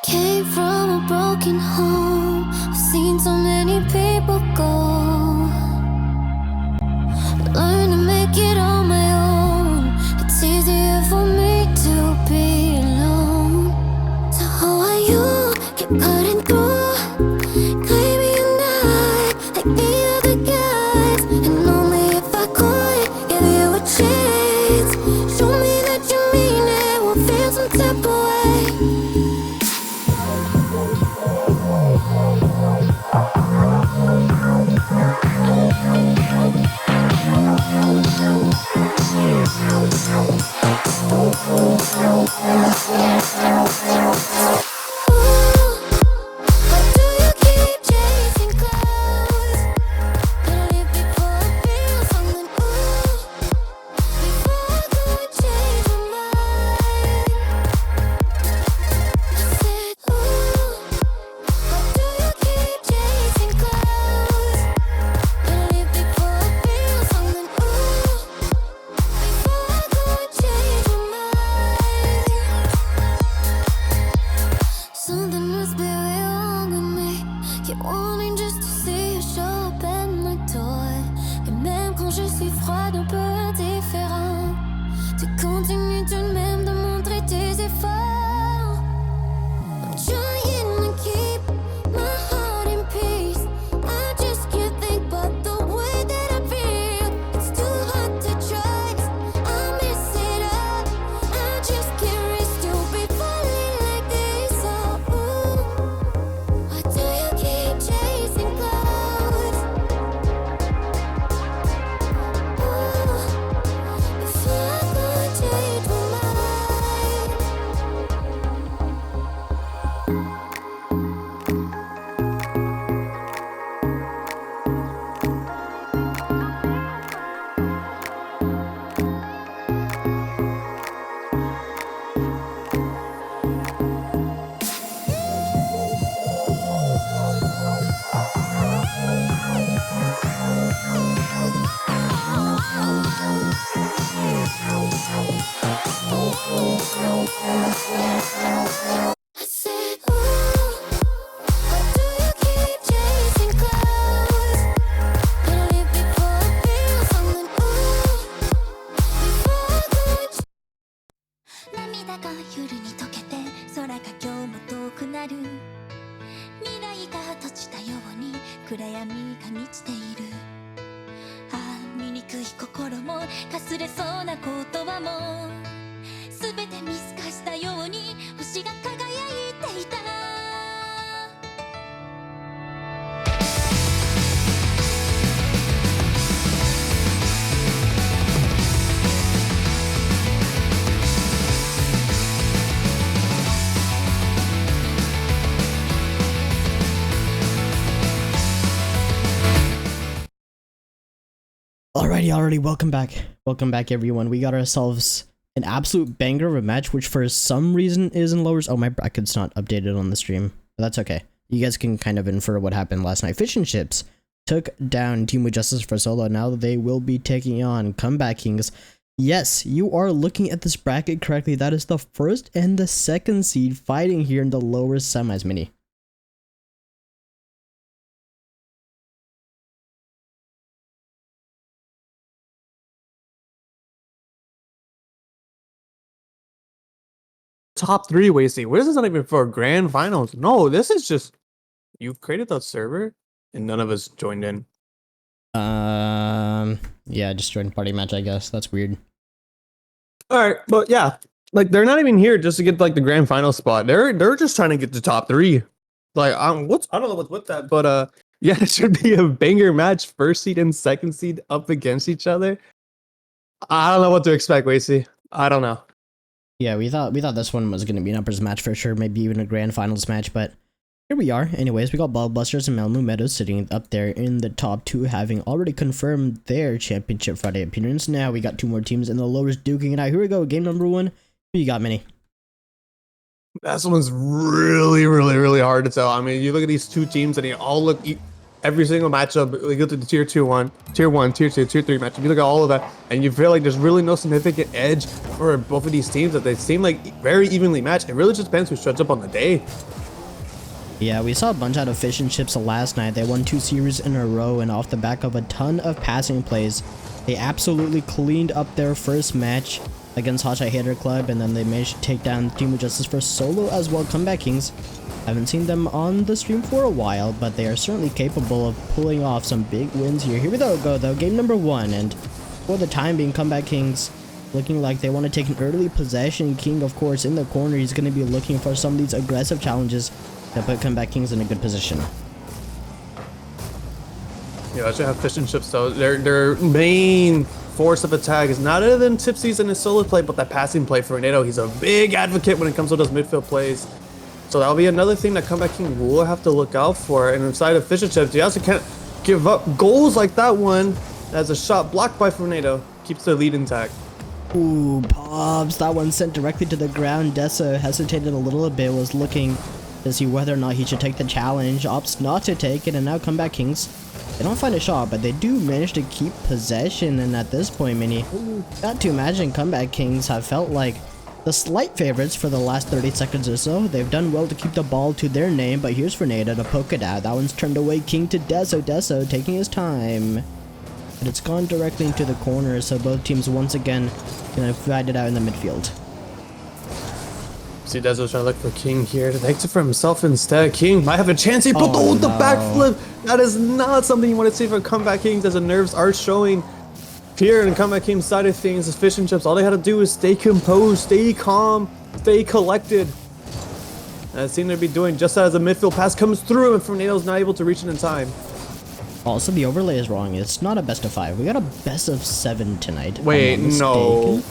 Came from a broken home. I've seen so many people go. Learn to make it on my own. It's easier for me to be alone. So how are you? Keep cutting through. Claim you're not like the other guys. And only if I could give you a chance. Show me that you mean it. We'll feel some type of way. Something must be wrong with me. Keep wanting just to see you show up at my door. Et même quand je suis froide, un peu indifférent, tu continues tout de même de montrer tes efforts. I'm trying to keep my heart in peace. I just can't think about the way that I feel. It's too hard to trust. I mess it up. I just can't risk to be falling like this. Oh, why do you keep chasing clouds? If I could change my mind. I said, why do you keep chasing clouds? Gonna leave before I feel something. Before I could 涙が夜に溶けて空が今日も遠くなる未来が閉じたように暗闇が満ちているああ醜い心もかすれそうな言葉も全て見透かしたように星が輝いていたAlrighty, welcome back everyone. We got ourselves an absolute banger of a match, which for some reason is in lowers. Oh, my bracket's not updated on the stream, but that's okay. You guys can kind of infer what happened last night. Fish and Chips took down Team with Justice for solo. Now they will be taking on Comeback Kings. Yes, you are looking at this bracket correctly. That is the first and the second seed fighting here in the lower semis mini. Top three wasting. This is not even for grand finals. No, this is just you created that server and none of us joined in. Yeah, just joined party match, I guess. That's weird. All right, but yeah, like they're not even here just to get like the grand final spot. They're just trying to get the top three. Like I don't know what's with that, but yeah, it should be a banger match. First seed and second seed up against each other. I don't know what to expect, Wasey. I don't know. Yeah, we thought this one was going to be an uppers match for sure, maybe even a grand finals match, but here we are. Anyways, we got Blockbusters and Malmu Meadows sitting up there in the top two, having already confirmed their Championship Friday appearance. Now we got two more teams in the lowest duking it out. Here we go, game number one. Who you got, Minnie? That one's really hard to tell. I mean, you look at these two teams and they all look every single matchup, we go to the tier 1, tier 2, tier 3 matchup. You look at all of that, and you feel like there's really no significant edge for both of these teams. That they seem like very evenly matched. It really just depends who shows up on the day. Yeah, we saw a bunch out of Fish and Chips last night. They won 2 series in a row, and off the back of a ton of passing plays, they absolutely cleaned up their first match against Hotshot Hater Club, and then they managed to take down Team of Justice for solo as well. Comeback Kings. Haven't seen them on the stream for a while, but they are certainly capable of pulling off some big wins here. Here we go though, game number 1, and for the time being, Comeback Kings looking like they want to take an early possession. King, of course, in the corner. He's going to be looking for some of these aggressive challenges that put Comeback Kings in a good position. Yeah, I should have Fish and Chips though. Their main force of attack is not other than Tipsy's in his solo play, but that passing play for Renato. He's a big advocate when it comes to those midfield plays. So that'll be another thing that Comeback King will have to look out for. And inside of Fish and Chips, you also can't give up goals like that one. As a shot blocked by Renato keeps their lead intact. Ooh, Pops, that one sent directly to the ground. Dessa hesitated a little bit, was looking to see whether or not he should take the challenge. Opts not to take it, and now Comeback Kings, they don't find a shot, but they do manage to keep possession. And at this point, Mini, got to imagine Comeback Kings have felt like the slight favorites for the last 30 seconds or so. They've done well to keep the ball to their name, but here's Renato to poke it out. That one's turned away. King to Deso taking his time. But it's gone directly into the corner, so both teams once again gonna fight it out in the midfield. See Dezo trying to look for King here. Takes it for himself instead. King might have a chance. He put the no. backflip. That is not something you want to see for Comeback Kings, as the nerves are showing here in Comeback Kings side of things. The Fish and Chips, all they had to do is stay composed, stay calm, stay collected. And it seemed to be doing just as a midfield pass comes through, and Fernando's not able to reach it in time. Also, the overlay is wrong. It's not a best of 5. We got a best of 7 tonight. Wait, no,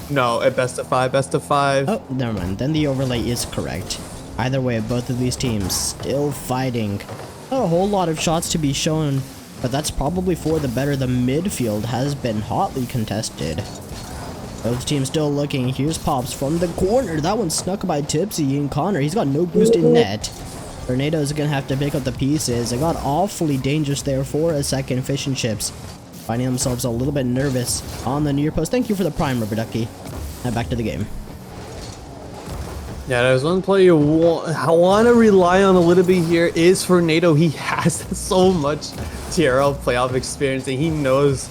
a best of 5, best of 5. Oh, never mind. Then the overlay is correct. Either way, both of these teams still fighting. Not a whole lot of shots to be shown, but that's probably for the better. The midfield has been hotly contested. Both teams still looking. Here's Pops from the corner. That one snuck by Tipsy and Connor. He's got no boost in net. Tornado's gonna have to pick up the pieces. It got awfully dangerous there for a second. Fish and Chips finding themselves a little bit nervous on the near post. Thank you for the prime, Rubber Ducky. Now back to the game. Yeah, there's one play you want to rely on a little bit here is Fernando. He has so much TRL playoff experience, and he knows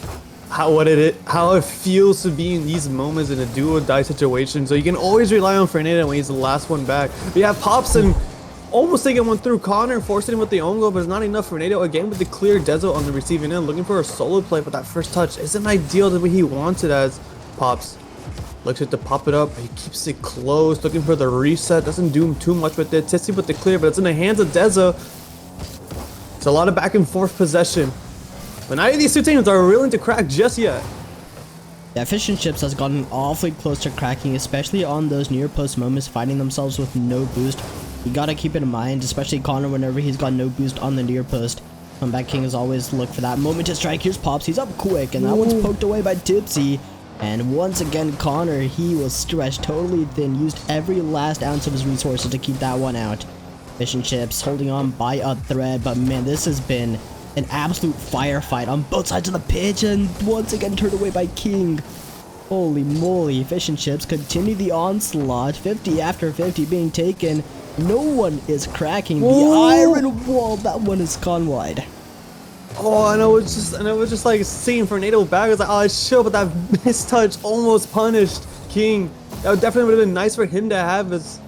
how it feels to be in these moments in a do or die situation. So you can always rely on Fernando when he's the last one back. We have Popson almost taking one through Connor, forcing him with the own goal, but it's not enough. Renato again with the clear Dezo on the receiving end, looking for a solo play, but that first touch isn't ideal the way he wants it. As Pops looks to pop it up, he keeps it close, looking for the reset, doesn't do too much with it. Tissy with the clear, but it's in the hands of Dezo. It's a lot of back and forth possession, but neither of these two teams are willing to crack just yet. Yeah, Fish and Chips has gotten awfully close to cracking, especially on those near post moments, finding themselves with no boost. You gotta keep it in mind, especially Connor, whenever he's got no boost on the near post. Comeback King has always looked for that moment to strike. Here's Pops, he's up quick, and that one's poked away by Tipsy. And once again, Connor, he was stretched totally thin, used every last ounce of his resources to keep that one out. Fish and Chips holding on by a thread, but man, this has been an absolute firefight on both sides of the pitch, and once again turned away by King. Holy moly, Fish and Chips continue the onslaught, 50 after 50 being taken. No one is cracking the iron wall. That one is gone wide. Oh, and it was just like seeing Fernando back. I was like, oh, it's chill, but that mistouch almost punished King. That definitely would have been nice for him to have, as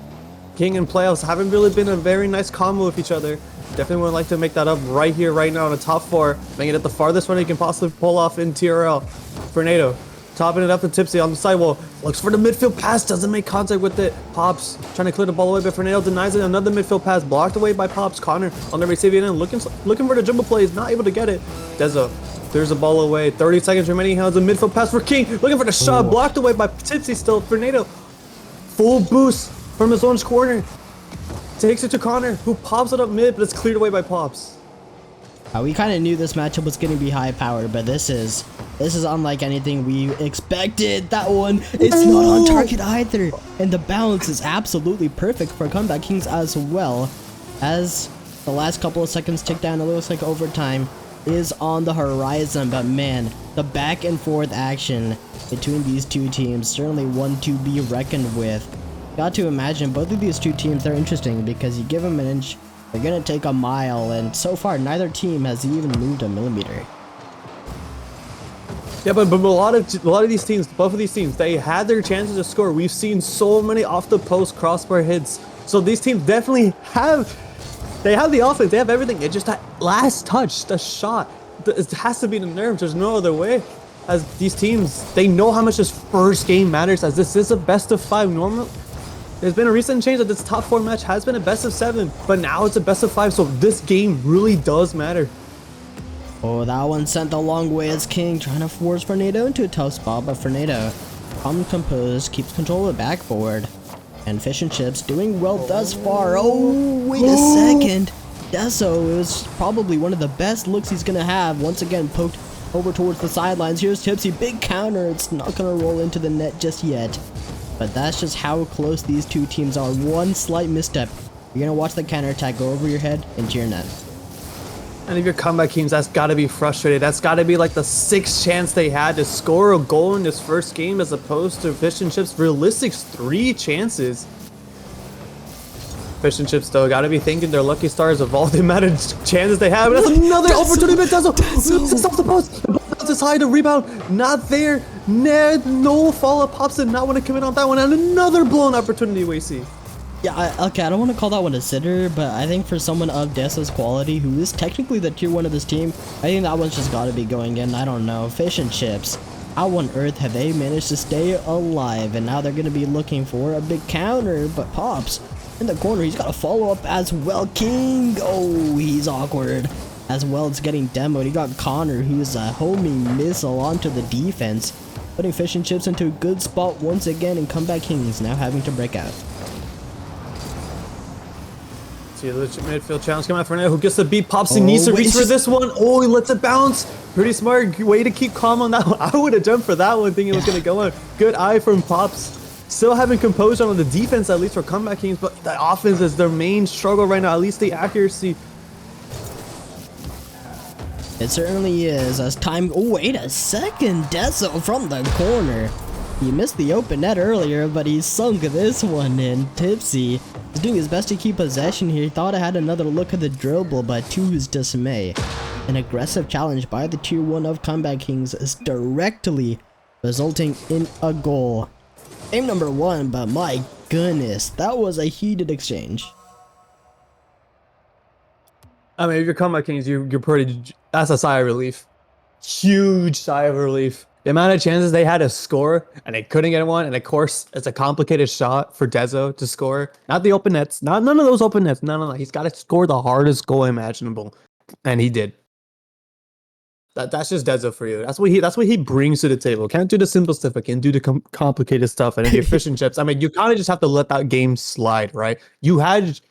King in playoffs haven't really been a very nice combo with each other. Definitely would like to make that up right here, right now in the top 4, making it the farthest one he can possibly pull off in TRL. Fernando topping it up to Tipsy on the sidewall. Looks for the midfield pass. Doesn't make contact with it. Pops trying to clear the ball away, but Fernando denies it. Another midfield pass blocked away by Pops. Connor on the receiving end. Looking for the jumbo play. Is not able to get it. Dezo clears the ball away. 30 seconds remaining. Has a midfield pass for King. Looking for the shot. Blocked away by Tipsy still. Fernando. Full boost from his own corner. Takes it to Connor, who pops it up mid, but it's cleared away by Pops. We kind of knew this matchup was going to be high powered, but this is unlike anything we expected. That one is not on target either, and the balance is absolutely perfect for Comeback Kings as well, as The last couple of seconds tick down. It looks like overtime is on the horizon, but man, the back and forth action between these two teams certainly one to be reckoned with. Got to imagine both of these two teams, they're interesting because you give them an inch, they're gonna take a mile, and so far neither team has even moved a millimeter. Yeah, but a lot of these teams, both of these teams, they had their chances to score. We've seen so many off the post crossbar hits. So these teams definitely have the offense, they have everything. It's just that last touch, the shot. It has to be the nerves. There's no other way. As these teams, they know how much this first game matters, as this is a best of 5 normal. There's been a recent change that this top 4 match has been a best of 7, but now it's a best of 5, so this game really does matter. Oh, that one sent a long way as King trying to force Fernando into a tough spot, but Fernando, calm, composed, keeps control of the backboard. And Fish and Chips doing well thus far. Oh, wait a second. Deso is probably one of the best looks he's gonna have. Once again, poked over towards the sidelines. Here's Tipsy, big counter. It's not gonna roll into the net just yet. But that's just how close these two teams are. One slight misstep, you're gonna watch the counterattack go over your head into your net. And if you're comeback teams, that's got to be frustrated. That's got to be like the 6th chance they had to score a goal in this first game, as opposed to Fish and Chips' realistic 3 chances. Fish and Chips though got to be thinking their lucky stars of all the amount of chances they have. That's another opportunity, but Deso off the post. The ball is high to rebound, not there. Ned, no follow-up. Pops did not want to commit on that one, and another blown opportunity we see. Yeah, okay, I don't want to call that one a sitter, but I think for someone of Deso's quality, who is technically the tier 1 of this team, I think that one's just got to be going in. I don't know. Fish and Chips, how on earth have they managed to stay alive? And now they're going to be looking for a big counter, but Pops in the corner, he's got a follow-up as well. King, oh, he's awkward. As well as getting demoed, he got Connor, who's a homing missile onto the defense, putting Fish and Chips into a good spot once again, and Comeback Kings now having to break out. See a legit midfield challenge coming out for Fernando, who gets the beat. Pops, he needs to reach for this one. Oh, he lets it bounce. Pretty smart way to keep calm on that one. I would have jumped for that one, thinking it was going to go on. Good eye from Pops. Still having composure on the defense, at least for Comeback Kings, but the offense is their main struggle right now, at least the accuracy. It certainly is, as time... Oh, wait a second. Deso from the corner. He missed the open net earlier, but he sunk this one in. Tipsy is doing his best to keep possession here. He thought I had another look at the dribble, but to his dismay, an aggressive challenge by the tier 1 of Comeback Kings is directly resulting in a goal. Game number 1, but my goodness, that was a heated exchange. I mean, if you're Comeback Kings, you're pretty... That's a sigh of relief. Huge sigh of relief. The amount of chances they had to score, and they couldn't get one, and of course, it's a complicated shot for Deso to score. Not the open nets. None of those open nets. No. He's got to score the hardest goal imaginable, and he did. That's just Deso for you. That's what he brings to the table. Can't do the simple stuff, but can do the complicated stuff. And if you're Fish and Chips, I mean, you kind of just have to let that game slide, right? You had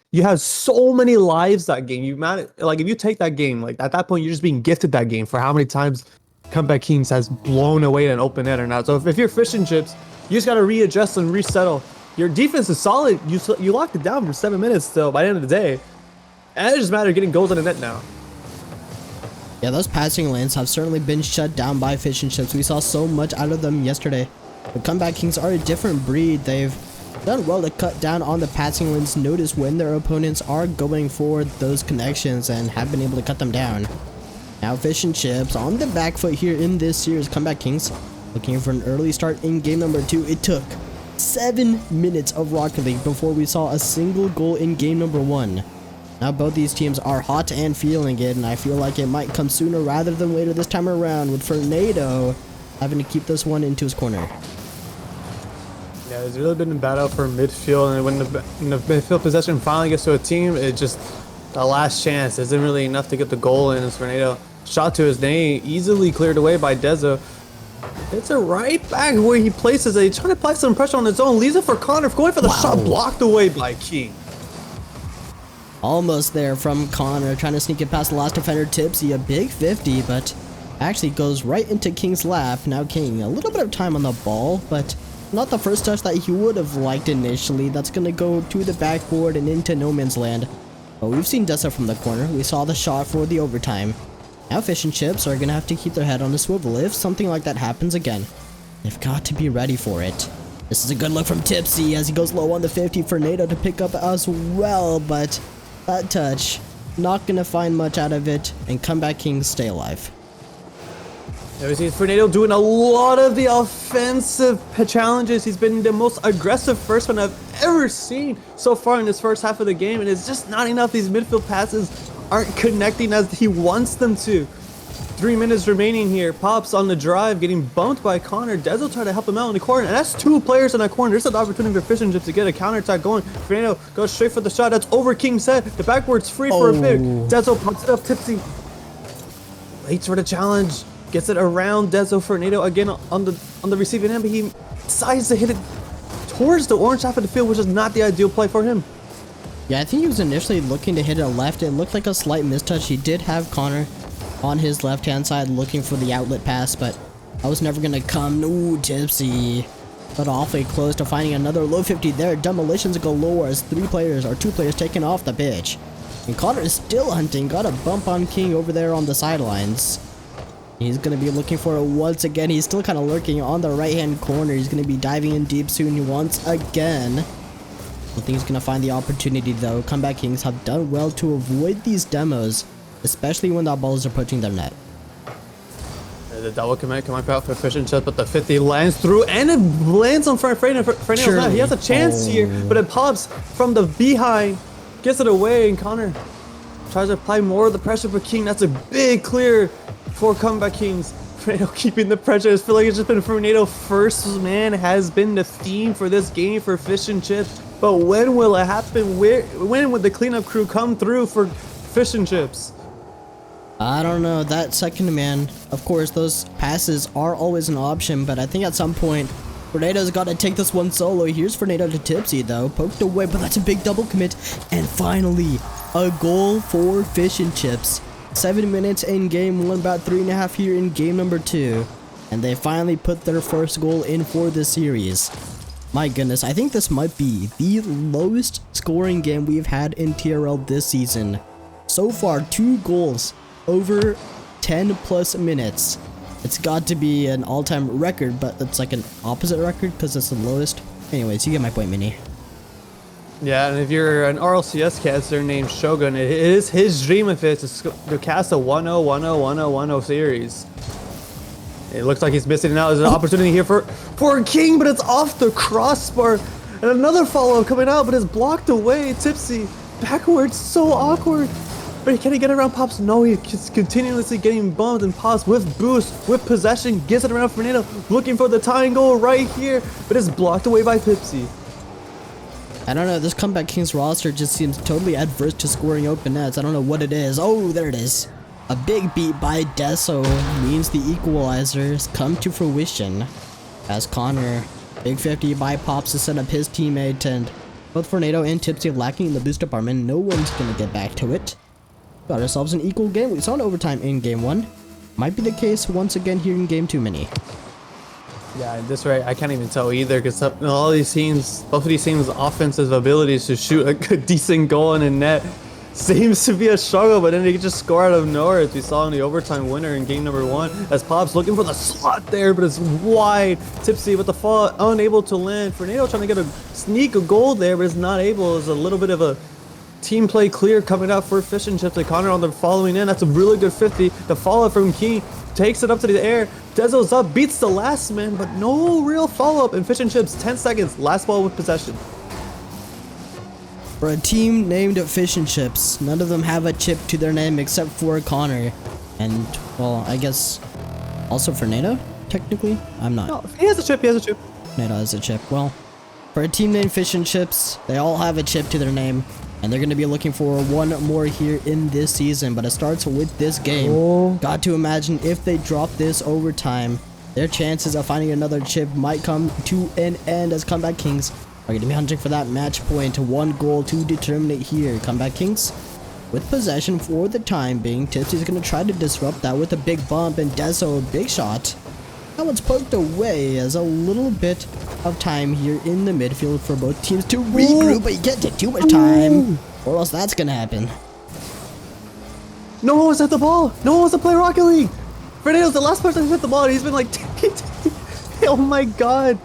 so many lives that game. Like if you take that game, like at that point, you're just being gifted that game for how many times Comeback Kings has blown away an open net or not. So if you're Fish and Chips, you just got to readjust and resettle. Your defense is solid. You locked it down for 7 minutes still by the end of the day. And it just matters of getting goals on the net now. Yeah, those passing lanes have certainly been shut down by Fish and Chips. We saw so much out of them yesterday. The Comeback Kings are a different breed. They've done well to cut down on the passing lanes. Notice when their opponents are going for those connections and have been able to cut them down. Now Fish and Chips on the back foot here in this series. Comeback Kings looking for an early start in game number 2. It took 7 minutes of Rocket League before we saw a single goal in game number 1. Now both these teams are hot and feeling it, and I feel like it might come sooner rather than later this time around, with Fernando having to keep this one into his corner. Yeah, it's really been a battle for midfield, and when the midfield possession finally gets to a team, it just, the last chance isn't really enough to get the goal in. As Fernando shot to his name, easily cleared away by Deso. It's a right back where he places it. He's trying to apply some pressure on his own. Leaves it for Connor, going for the shot, blocked away by King. Almost there from Connor, trying to sneak it past the last defender, Tipsy. A big 50, but actually goes right into King's lap. Now King, a little bit of time on the ball, but not the first touch that he would have liked initially. That's going to go to the backboard and into no man's land. But we've seen Dessa from the corner. We saw the shot for the overtime. Now Fish and Chips are gonna have to keep their head on the swivel. If something like that happens again, they've got to be ready for it. This is a good look from Tipsy as he goes low on the 50 for Nato to pick up as well, but that touch, not gonna find much out of it, and Comeback Kings stay alive. There we see Fernando doing a lot of the offensive challenges. He's been the most aggressive first one I've ever seen so far in this first half of the game, and it's just not enough. These midfield passes aren't connecting as he wants them to. 3 minutes remaining here. Pops on the drive, getting bumped by Connor. Dezo tried to help him out in the corner, and that's 2 players in that corner. There's an opportunity for Fish and Chips to get a counterattack going. Fernando goes straight for the shot. That's over King's head. The backwards free for a pick. Dezo pops it up. Tipsy waits for the challenge. Gets it around Dezo. Fernando again on the receiving end, but he decides to hit it towards the orange half of the field, which is not the ideal play for him. Yeah, I think he was initially looking to hit it left. It looked like a slight mistouch. He did have Connor on his left-hand side looking for the outlet pass, but I was never gonna come. Ooh, Tipsy. But awfully close to finding another low 50 there. Demolitions galore as 2 players taken off the pitch. And Connor is still hunting. Got a bump on King over there on the sidelines. He's going to be looking for it once again. He's still kind of lurking on the right-hand corner. He's going to be diving in deep soon once again. I think he's going to find the opportunity, though. Comeback Kings have done well to avoid these demos, especially when that ball is approaching their net. The double commit coming out for Fish and Chips, but the 50 lands through, and it lands on Fernando's net. He has a chance here, but it pops from the behind, gets it away, and Connor tries to apply more of the pressure for King. That's a big clear for Comeback Kings. Fernando keeping the pressure. I feel like it's just been Fernando first man has been the theme for this game for Fish and Chips. But when will it happen? When would the cleanup crew come through for Fish and Chips? I don't know. That second man, of course, those passes are always an option, but I think at some point, Fernando's got to take this one solo. Here's Fernando to Tipsy, though. Poked away, but that's a big double commit. And finally, a goal for Fish and Chips. 7 minutes in game 1, about 3.5 here in game number 2. And they finally put their first goal in for the series. My goodness, I think this might be the lowest scoring game we've had in TRL this season. So far, 2 goals over 10 plus minutes. It's got to be an all-time record, but it's like an opposite record because it's the lowest. Anyways, you get my point, Mini. Yeah, and if you're an RLCS caster named Shogun, it is his dream of it to cast a 1-0, 1-0, 1-0, 1-0 series. It looks like he's missing it now. There's an opportunity here for King, but it's off the crossbar. And another follow-up coming out, but it's blocked away. Tipsy, backwards, so awkward. But can he get around Pops? No, he's continuously getting bumped, and Pops with boost, with possession, gets it around Fernando, looking for the tying goal right here, but it's blocked away by Tipsy. I don't know, this Comeback Kings roster just seems totally adverse to scoring open nets. I don't know what it is. Oh, there it is. A big beat by Deso means the equalizers come to fruition as Connor, big 50 by Pops to set up his teammate, and both Fernando and Tipsy lacking in the boost department. No one's gonna get back to it. Got ourselves an equal game. We saw an overtime in game 1. Might be the case once again here in game 2, Mini. Yeah, at this rate, I can't even tell either, because all these teams, both of these teams' offensive abilities to shoot a good, decent goal in a net seems to be a struggle, but then they can just score out of nowhere, as we saw in the overtime winner in game number 1, as Pop's looking for the slot there, but it's wide. Tipsy with the fall, unable to land. Fernando trying to get sneak a goal there, but is not able. It's a little bit of a team play clear coming out for Fish and Chips. Connor on the following in. That's a really good 50. The follow from King takes it up to the air. Dezo's up, beats the last man, but no real follow-up. And Fish and Chips, 10 seconds, last ball with possession. For a team named Fish and Chips, none of them have a chip to their name except for Connor. And, well, I guess also Fernando, technically? I'm not. No, he has a chip, Fernando has a chip. Well, for a team named Fish and Chips, they all have a chip to their name. And they're going to be looking for one more here in this season. But it starts with this game. Got to imagine if they drop this overtime, their chances of finding another chip might come to an end, as Comeback Kings are going to be hunting for that match point. 1 goal to determine it here. Comeback Kings with possession for the time being. Tipsy's going to try to disrupt that with a big bump. And Deso, big shot. That one's poked away as a little bit of time here in the midfield for both teams to regroup, but you can't take too much time. or else that's gonna happen. No one was at the ball. No one wants to play Rocket League. Fernando's the last person to hit the ball. And he's been like, oh my god.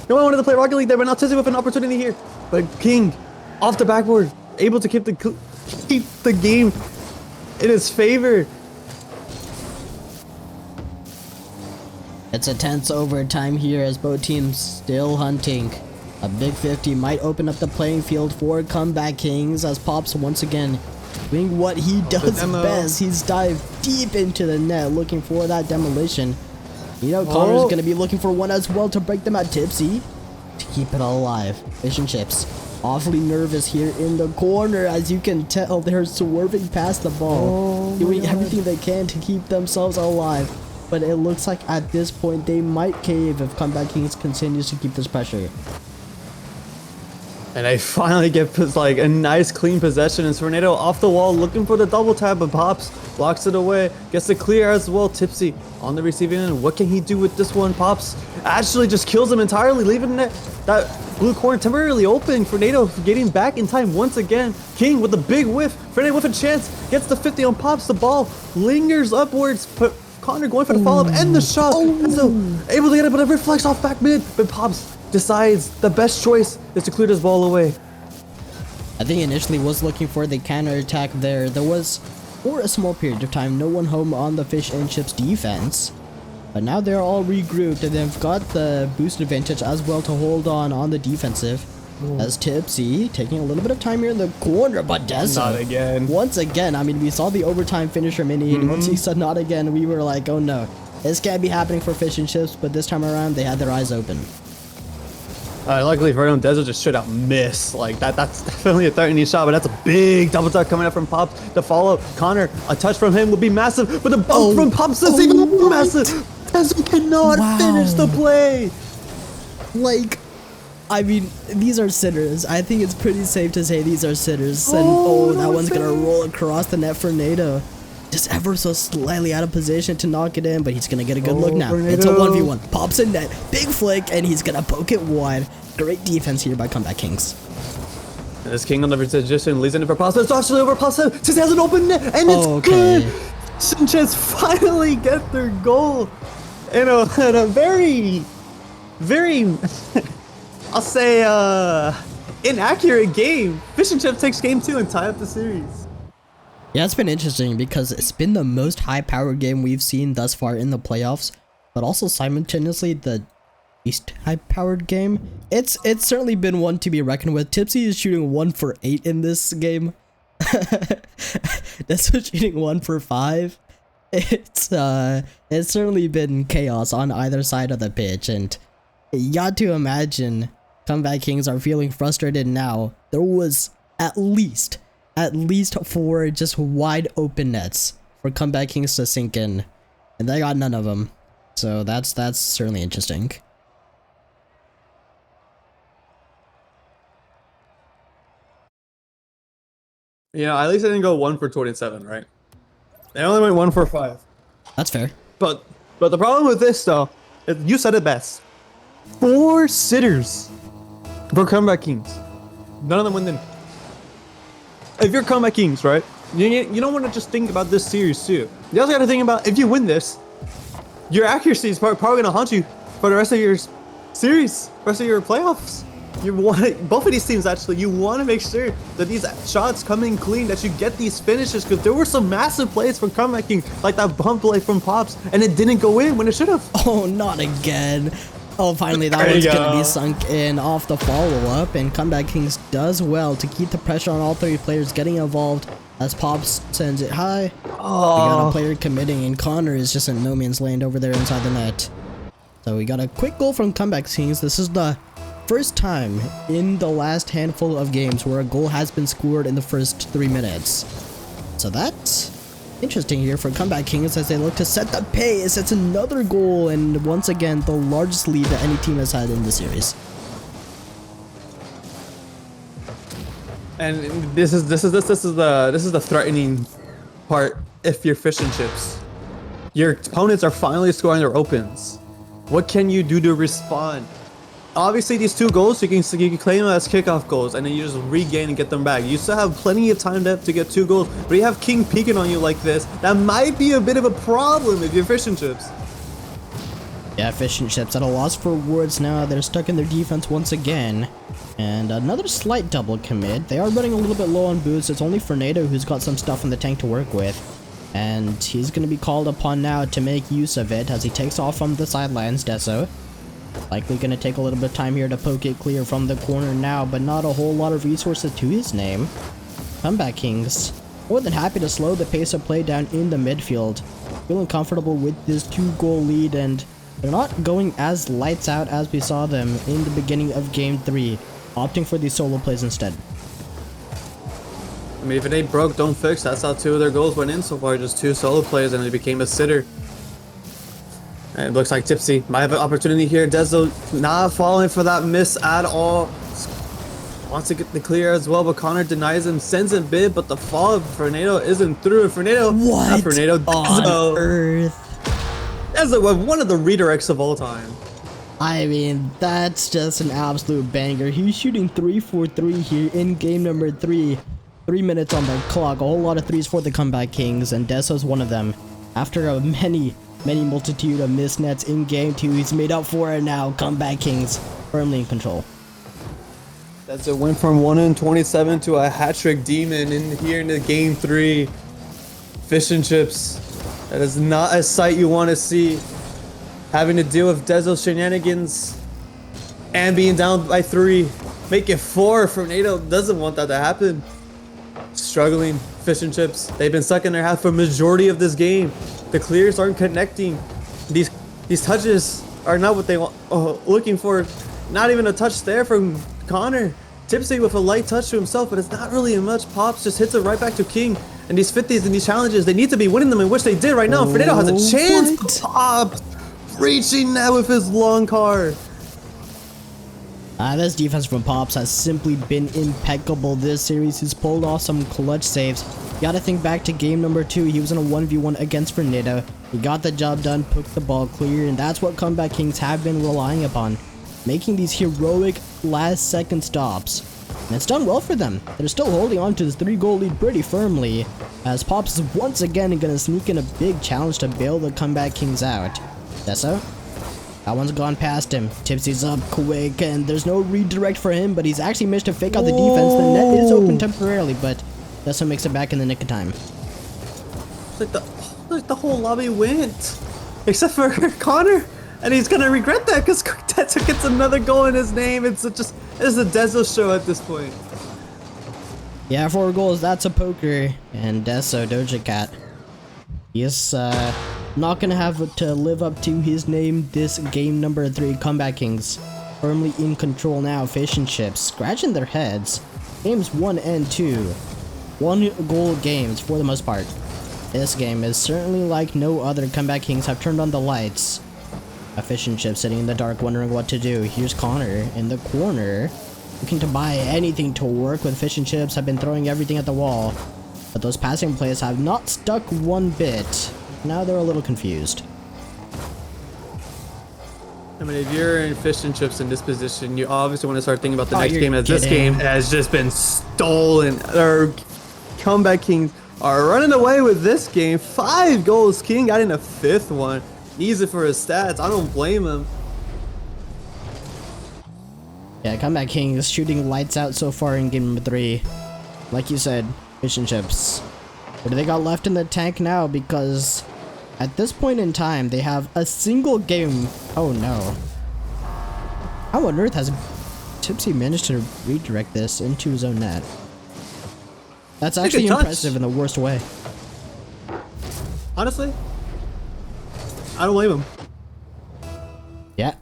No one wanted to play Rocket League there, but now Tizzy with an opportunity here. But King, off the backboard, able to keep the game in his favor. It's a tense overtime here as both teams still hunting. A big 50 might open up the playing field for Comeback Kings as Pops once again doing what he does best. He's dived deep into the net looking for that demolition. You know, Connor's going to be looking for one as well to break them at Tipsy to keep it alive. Fish and Chips awfully nervous here in the corner. As you can tell, they're swerving past the ball, doing everything they can to keep themselves alive. But it looks like at this point they might cave if Comeback Kings continues to keep this pressure. And they finally get like a nice clean possession. And Tornado off the wall looking for the double tap, but Pops blocks it away. Gets the clear as well. Tipsy on the receiving end. What can he do with this one? Pops actually just kills him entirely, leaving that blue corner temporarily open. Tornado getting back in time once again. King with a big whiff. Tornado with a chance. Gets the 50 on Pops. The ball lingers upwards. But Connor going for the follow-up and the shot. And so able to get it, but it reflects off back mid. But Pops decides the best choice is to clear this ball away. I think initially was looking for the counter attack there. There was, for a small period of time, no one home on the Fish and Chips defense. But now they're all regrouped and they've got the boost advantage as well to hold on the defensive. As Tipsy taking a little bit of time here in the corner, but Dessa not again. Once again, I mean, we saw the overtime finisher mini, and once he said not again, we were like, oh no, this can't be happening for Fish and Chips. But this time around, they had their eyes open. Luckily for him, Dessa just straight out miss. Like that's definitely a threatening shot, but that's a big double touch coming up from Pops. The follow, Connor, a touch from him would be massive, but the bump from Pops is even more massive. Dessa cannot finish the play. Like, I mean, these are sitters. I think it's pretty safe to say these are sitters. And that one's gonna roll across the net for Nato. Just ever so slightly out of position to knock it in, but he's gonna get a good look now. It's a 1v1. Pops in net. Big flick, and he's gonna poke it wide. Great defense here by Comeback Kings. And this King on the position leads into for Pops. It's actually over Pops. Just has an open net, and it's good. Sanchez finally get their goal in a very, very, I'll say, inaccurate game. Fish and Chips takes game 2 and tie up the series. Yeah, it's been interesting because it's been the most high-powered game we've seen thus far in the playoffs, but also simultaneously the least high-powered game. It's certainly been one to be reckoned with. Tipsy is shooting 1 for 8 in this game. That's shooting 1 for 5. It's certainly been chaos on either side of the pitch, and you got to imagine Comeback Kings are feeling frustrated now. There was at least 4 just wide open nets for Comeback Kings to sink in, and they got none of them. So that's certainly interesting. You know, at least they didn't go 1 for 27, right? They only went 1 for 5. That's fair. But the problem with this though, you said it best. 4 sitters for Comeback Kings. None of them win. If you're Comeback Kings, right? You don't want to just think about this series too. You also got to think about if you win this, your accuracy is probably going to haunt you for the rest of your series, rest of your playoffs. You want both of these teams actually. You want to make sure that these shots come in clean, that you get these finishes, because there were some massive plays from Comeback Kings, like that bump play from Pops, and it didn't go in when it should have. Oh, not again. Oh, finally, that one's gonna be sunk in off the follow-up, and Comeback Kings does well to keep the pressure on all 3 players getting involved as Pops sends it high. We got a player committing, and Connor is just in no man's land over there inside the net. So we got a quick goal from Comeback Kings. This is the first time in the last handful of games where a goal has been scored in the first 3 minutes. So that's interesting here for Comeback Kings as they look to set the pace. It's another goal, and once again the largest lead that any team has had in the series. And this is the threatening part. If you're Fish and Chips, your opponents are finally scoring their opens. What can you do to respond? obviously these 2 goals you can claim them as kickoff goals, and then you just regain and get them back. You still have plenty of time to get 2 goals, but you have King peeking on you like this. That might be a bit of a problem if you're Fish and Chips. Yeah, Fish and Chips at a loss for words now. They're stuck in their defense once again. And another slight double commit. They are running a little bit low on boots. It's only Fernando who's got some stuff in the tank to work with. And he's going to be called upon now to make use of it as he takes off from the sidelines, Deso. Likely going to take a little bit of time here to poke it clear from the corner now, but not a whole lot of resources to his name. Comeback Kings, more than happy to slow the pace of play down in the midfield. Feeling comfortable with this 2-goal lead, and they're not going as lights out as we saw them in the beginning of Game 3, opting for these solo plays instead. I mean, if it ain't broke, don't fix. That's how 2 of their goals went in so far. Just 2 solo plays, and it became a sitter. And it looks like Tipsy might have an opportunity here. Deso not falling for that miss at all. Wants to get the clear as well, but Connor denies him, sends him bid, but the fall of Fernando isn't through. Fernando, What Fernando, on earth? Deso, one of the redirects of all time. I mean, that's just an absolute banger. He's shooting 3 for 3 here in game number 3. 3 minutes on the clock. A whole lot of threes for the Comeback Kings, and Deso's one of them. After a many multitude of missed nets in game 2, he's made up for it now. Comeback Kings firmly in control. That's it. Went from 1 in 27 to a hat-trick demon in here into game 3. Fish and Chips. That is not a sight you want to see. Having to deal with Deso's shenanigans and being down by 3. Make it 4. Fernando doesn't want that to happen. Struggling Fish and Chips. They've been stuck in their half for a majority of this game. The clears aren't connecting. These touches are not what they want. Looking for. Not even a touch there from Connor. Tipsy with a light touch to himself, but it's not really much. Pops just hits it right back to King. And these 50s and these challenges, they need to be winning them, in which they did right now. Fernando has a chance. Pops reaching now with his long card. This defense from Pops has simply been impeccable this series. He's pulled off some clutch saves. You gotta think back to game number 2. He was in a 1v1 against Fernando. He got the job done, poked the ball clear, and that's what Comeback Kings have been relying upon. Making these heroic last-second stops. And it's done well for them. They're still holding on to this 3-goal lead pretty firmly, as Pops is once again gonna sneak in a big challenge to bail the Comeback Kings out. Deso? That one's gone past him. Tipsy's up quick, and there's no redirect for him, but he's actually managed to fake out the defense. The net is open temporarily, but Deso makes it back in the nick of time. Like the whole lobby went. Except for Connor. And he's gonna regret that because Deso gets another goal in his name. It's a Deso show at this point. Yeah, 4 goals, that's a poker. And Deso, Doja Cat. He is not gonna have to live up to his name this game number 3. Comeback Kings firmly in control now. Fish and Chips scratching their heads. Games 1 and 2. 1-goal games for the most part. This game is certainly like no other. Comeback Kings have turned on the lights. A Fish and Chip sitting in the dark wondering what to do. Here's Connor in the corner looking to buy anything to work with. Fish and Chips have been throwing everything at the wall, but those passing plays have not stuck one bit. Now they're a little confused. I mean, if you're in Fish and Chips in this position, you obviously want to start thinking about the next you're game, as this kidding. game has just been stolen. Our Comeback Kings are running away with this game. 5 goals. King got in a 5th one. Needs it for his stats. I don't blame him. Yeah, Comeback King is shooting lights out so far in game number 3. Like you said, Fish and Chips. What do they got left in the tank now? Because at this point in time, they have a single game. Oh no. How on earth has Tipsy managed to redirect this into his own net? That's actually impressive in the worst way. Honestly, I don't blame him. Yeah.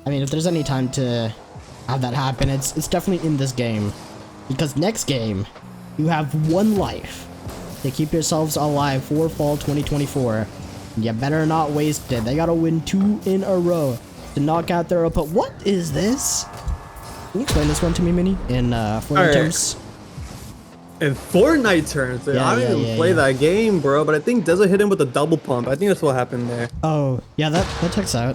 I mean, if there's any time to have that happen, it's definitely in this game. Because next game, you have 1 life to keep yourselves alive for fall 2024. You better not waste it. They gotta win 2 in a row to knock out their opponent. What is this? Can you explain this one to me, Minnie? In Fortnite terms? In Fortnite terms, I didn't even play that game, bro. But I think Deso hit him with a double pump. I think that's what happened there. Oh, yeah, that checks out.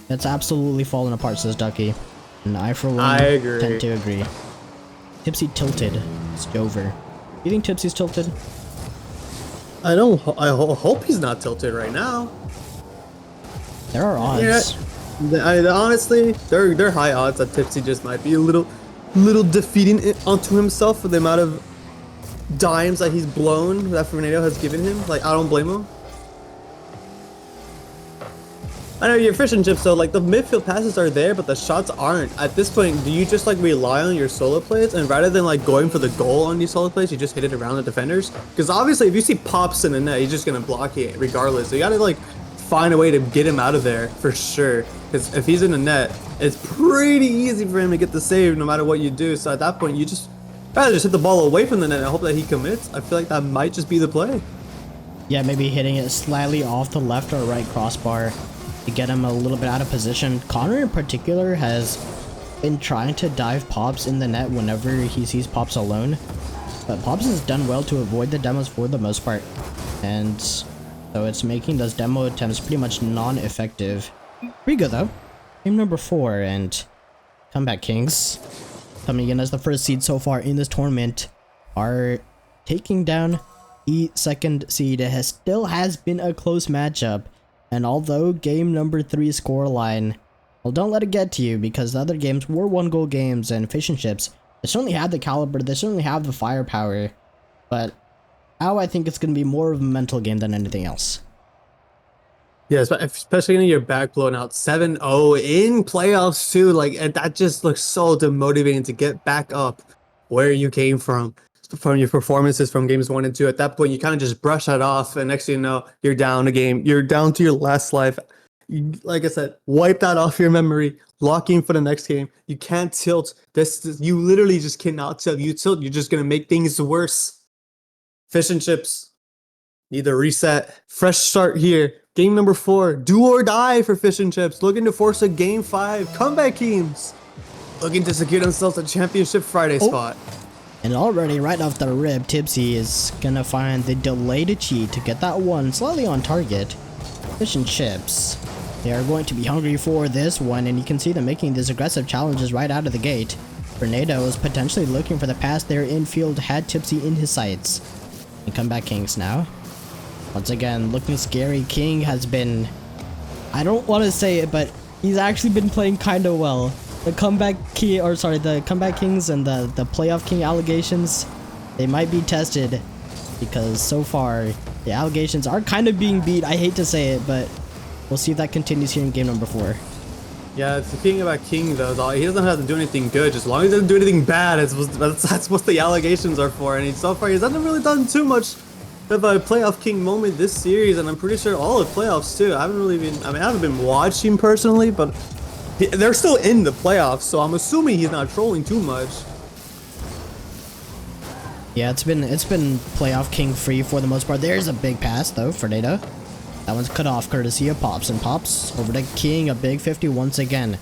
It's absolutely fallen apart, says Ducky. And I, for one, I agree. tend to agree. Tipsy tilted. It's over. You think Tipsy's tilted? I don't. I hope he's not tilted right now. There are odds. Yeah, honestly, they're high odds that Tipsy just might be a little defeating it onto himself for the amount of dimes that he's blown that Fernando has given him. Like, I don't blame him. I know you're fish and chips, so like the midfield passes are there, but the shots aren't. At this point, do you just like rely on your solo plays, and rather than like going for the goal on these solo plays, you just hit it around the defenders? Because obviously, if you see Pops in the net, he's just gonna block it regardless. So you gotta like find a way to get him out of there for sure. Because if he's in the net, it's pretty easy for him to get the save no matter what you do. So at that point, you just rather just hit the ball away from the net and hope that he commits. I feel like that might just be the play. Yeah, maybe hitting it slightly off the left or right crossbar to get him a little bit out of position. Connor in particular has been trying to dive Pops in the net whenever he sees Pops alone, but Pops has done well to avoid the demos for the most part, and so it's making those demo attempts pretty much non-effective. Pretty good though. Game number 4, and Comeback Kings, coming in as the first seed so far in this tournament, are taking down the second seed. It still has been a close matchup. And although game number 3 scoreline, well, don't let it get to you, because the other games were 1-goal games, and Fish and Chips, they certainly have the caliber, they certainly have the firepower, but now I think it's going to be more of a mental game than anything else. Yeah, especially in your back blown out 7-0 in playoffs too. Like, and that just looks so demotivating to get back up where you came from your performances from games 1 and 2. At that point, you kind of just brush that off, and next thing you know, you're down a game. You're down to your last life. Like I said, wipe that off your memory. Lock in for the next game. You can't tilt. You literally just cannot tilt. You tilt, you're just gonna make things worse. Fish and Chips need a reset. Fresh start here. Game number 4. Do or die for Fish and Chips. Looking to force a game 5. Comeback teams looking to secure themselves a championship Friday spot. And already right off the rip, Tipsy is gonna find the delay to cheat to get that one slightly on target. Fish and Chips, they are going to be hungry for this one, and you can see them making these aggressive challenges right out of the gate. Fernando is potentially looking for the pass there infield, had Tipsy in his sights. And Comeback Kings now. Once again, looking scary. King has been, I don't want to say it, but he's actually been playing kind of well. The Comeback Kings and the Playoff King allegations, they might be tested, because so far the allegations are kind of being beat. I hate to say it, but we'll see if that continues here in game number 4. Yeah, it's the thing about King though. He doesn't have to do anything good, just as long as he doesn't do anything bad. That's what the allegations are for. And so far, he hasn't really done too much of a playoff King moment this series, and I'm pretty sure all of playoffs too. I haven't been watching personally, but they're still in the playoffs, so I'm assuming he's not trolling too much. Yeah, it's been playoff King free for the most part. There's a big pass though for Nada. That one's cut off courtesy of Pops, and Pops over to King, a big 50 once again.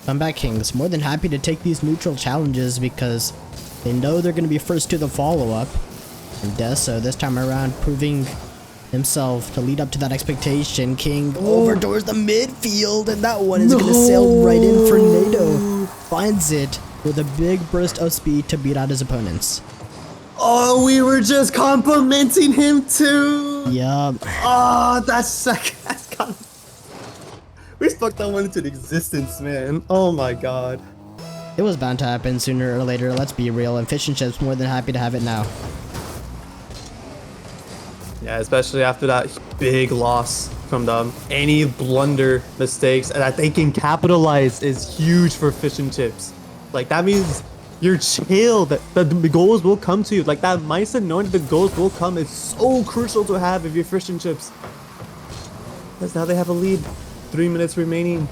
Comeback Kings more than happy to take these neutral challenges because they know they're going to be first to the follow-up. And Deso this time around proving himself to lead up to that expectation. King over towards the midfield, and that one is going to sail right in for Nato. Finds it with a big burst of speed to beat out his opponents. Oh, we were just complimenting him too. Yup. Oh, that's kind of... We spoke that one into existence, man. Oh my god. It was bound to happen sooner or later, let's be real, and Fish and Chips more than happy to have it now. Yeah, especially after that big loss from them. Any blunder mistakes that they can capitalize is huge for Fish and Chips. Like, that means you're chill, that the goals will come to you. Like, that mindset, knowing that the goals will come, is so crucial to have if you're Fish and Chips. Because now they have a lead. 3 minutes remaining.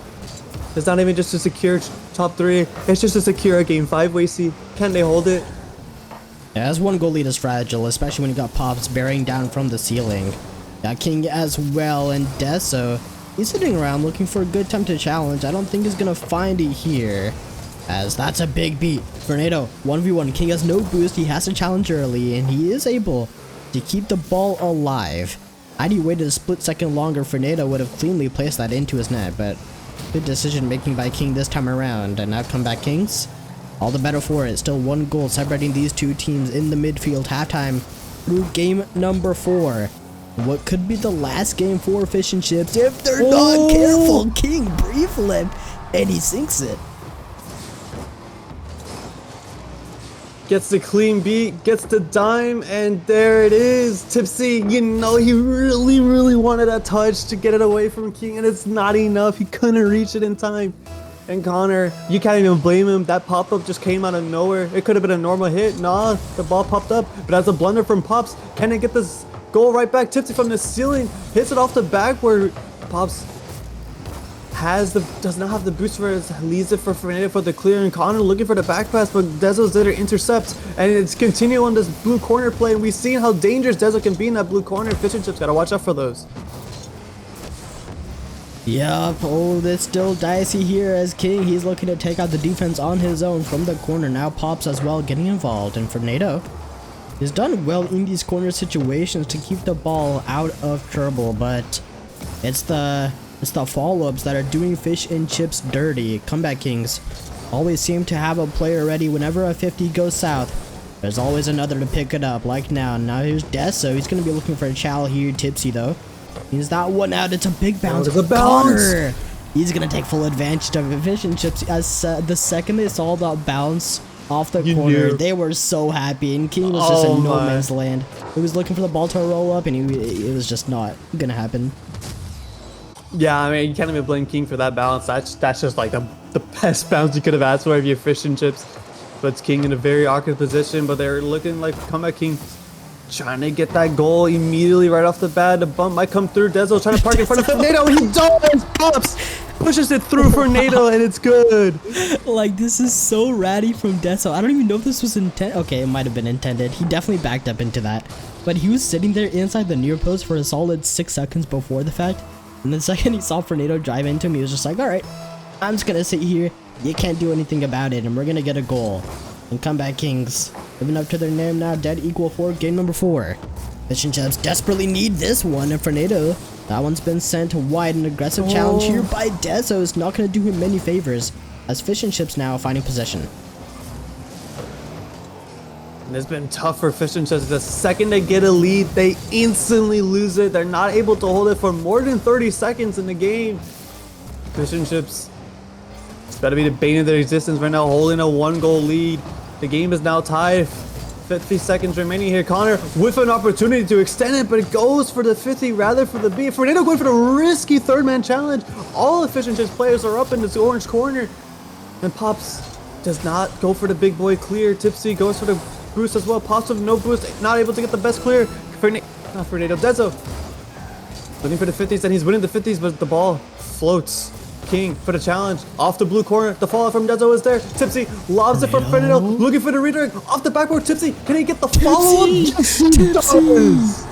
It's not even just to secure top 3. It's just to secure a game 5, Wasey. Can they hold it? Yeah, as one goal lead is fragile, especially when you got Pops bearing down from the ceiling. Got King as well, and Deso, he's sitting around looking for a good time to challenge. I don't think he's gonna find it here, as that's a big beat. Fernando, 1v1, King has no boost, he has to challenge early, and he is able to keep the ball alive. Had he waited a split second longer, Fernando would have cleanly placed that into his net, but Good decision making by King this time around. And now Comeback Kings. All the better for it. Still 1 goal separating these two teams in the midfield halftime through game number 4. What could be the last game for Fish and Chips if they're not careful. King brief flip and he sinks it. Gets the clean beat, gets the dime, and there it is. Tipsy, you know, he really wanted a touch to get it away from King, and it's not enough. He couldn't reach it in time. And Connor, you can't even blame him. That pop-up just came out of nowhere. It could have been a normal hit. Nah, the ball popped up, but as a blunder from Pops, can it get this goal right back? Tipsy from the ceiling, hits it off the back where Pops does not have the boost for it, leaves it for Fernando for the clear, and Connor looking for the back pass, but Dezo's there to intercept, and it's continuing on this blue corner play, and we've seen how dangerous Dezo can be in that blue corner. Fish and Chips gotta watch out for those. Yup, oh, it's still dicey here as King, he's looking to take out the defense on his own from the corner. Now Pops as well getting involved, and Fernando has done well in these corner situations to keep the ball out of trouble, but it's the follow-ups that are doing Fish and Chips dirty. Comeback Kings always seem to have a player ready whenever a 50 goes south. There's always another to pick it up, like now. Now here's Deso. He's going to be looking for a chow here. Tipsy, though. He's that one out. It's a big bounce. It's a bounce. Connor. He's going to take full advantage of it. Fish and Chips, as the second they saw that bounce off the corner, they were so happy. And King was just in no man's land. He was looking for the ball to roll up, and it was just not going to happen. Yeah, I mean, you can't even blame King for that bounce. That's just like the best bounce you could have asked for if you're Fish and Chips. But it's King in a very awkward position, but they're looking like Comeback King trying to get that goal immediately right off the bat. The bump might come through. Dezo trying to park in front of Fernando. He does! Pops! Pushes it through Fernando, and it's good. Like, this is so ratty from Deso. I don't even know if this was intended. Okay, it might have been intended. He definitely backed up into that. But he was sitting there inside the near post for a solid 6 seconds before the fact. And the second he saw Fernando drive into him, he was just like, alright, I'm just gonna sit here. You can't do anything about it, and we're gonna get a goal. And Comeback Kings living up to their name now, dead equal for game number 4. Fish and Chips desperately need this one, and Fernando, that one's been sent wide. An aggressive challenge here by Deso is not gonna do him many favors, as Fish and Chips now finding possession. And it's been tough for Fish and Chips. The second they get a lead, they instantly lose it. They're not able to hold it for more than 30 seconds in the game. Fish and Chips, it's better be the bane of their existence right now, holding a 1-goal lead. The game is now tied. 50 seconds remaining here. Connor with an opportunity to extend it, but it goes for the 50 rather for the B. Fernando going for the risky third-man challenge. All the Fish and Chips players are up in this orange corner. And Pops does not go for the big boy clear. Tipsy goes for the boost as well. Pops with no boost, not able to get the best clear. Not Fernando, Dezo looking for the 50s, and he's winning the 50s, but the ball floats. King for the challenge off the blue corner. The fallout from Dezo is there. Tipsy lobs it for Fernando, looking for the redirect off the backboard. Tipsy, can he get the follow-up? Yes, he does.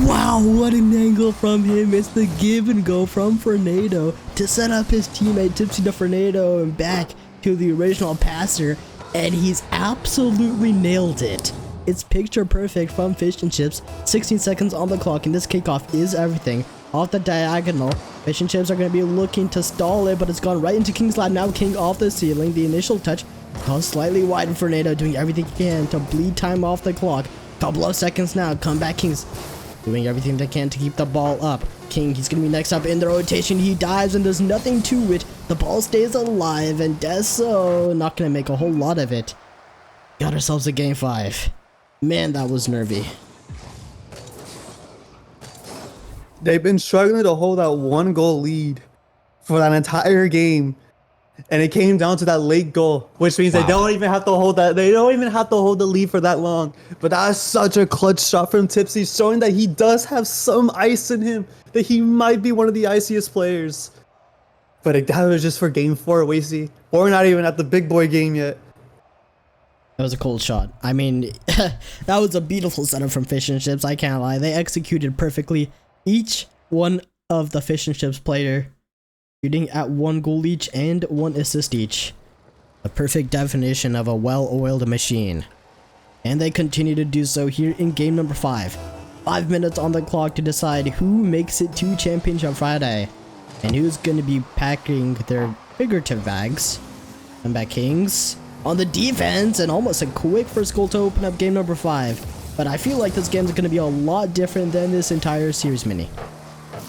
Wow, what an angle from him. It's the give and go from Fernando to set up his teammate Tipsy to Fernando and back to the original passer, and he's absolutely nailed it. It's picture perfect from Fish and Chips. 16 seconds on the clock, and this kickoff is everything. Off the diagonal, Fish and Chips are going to be looking to stall it, but it's gone right into King's lap. Now King off the ceiling. The initial touch goes slightly wide, and Fernando doing everything he can to bleed time off the clock. Couple of seconds now. Comeback Kings doing everything they can to keep the ball up. King, he's going to be next up in the rotation. He dives, and there's nothing to it. The ball stays alive, and Deso not going to make a whole lot of it. Got ourselves a game 5. Man, that was nervy. They've been struggling to hold that 1-goal lead for that entire game, and it came down to that late goal, which means they don't even have to hold that. They don't even have to hold the lead for that long. But that is such a clutch shot from Tipsy, showing that he does have some ice in him, that he might be one of the iciest players. But that was just for game 4, Wasey. We're not even at the big boy game yet. That was a cold shot. I mean, that was a beautiful setup from Fish and Chips. I can't lie. They executed perfectly. Each one of the Fish and Chips player shooting at 1 goal each and 1 assist each. A perfect definition of a well-oiled machine. And they continue to do so here in game number 5. 5 minutes on the clock to decide who makes it to Championship Friday. And who's going to be packing their figurative bags? Comeback Kings on the defense, and almost a quick first goal to open up game number 5. But I feel like this game is going to be a lot different than this entire series mini. I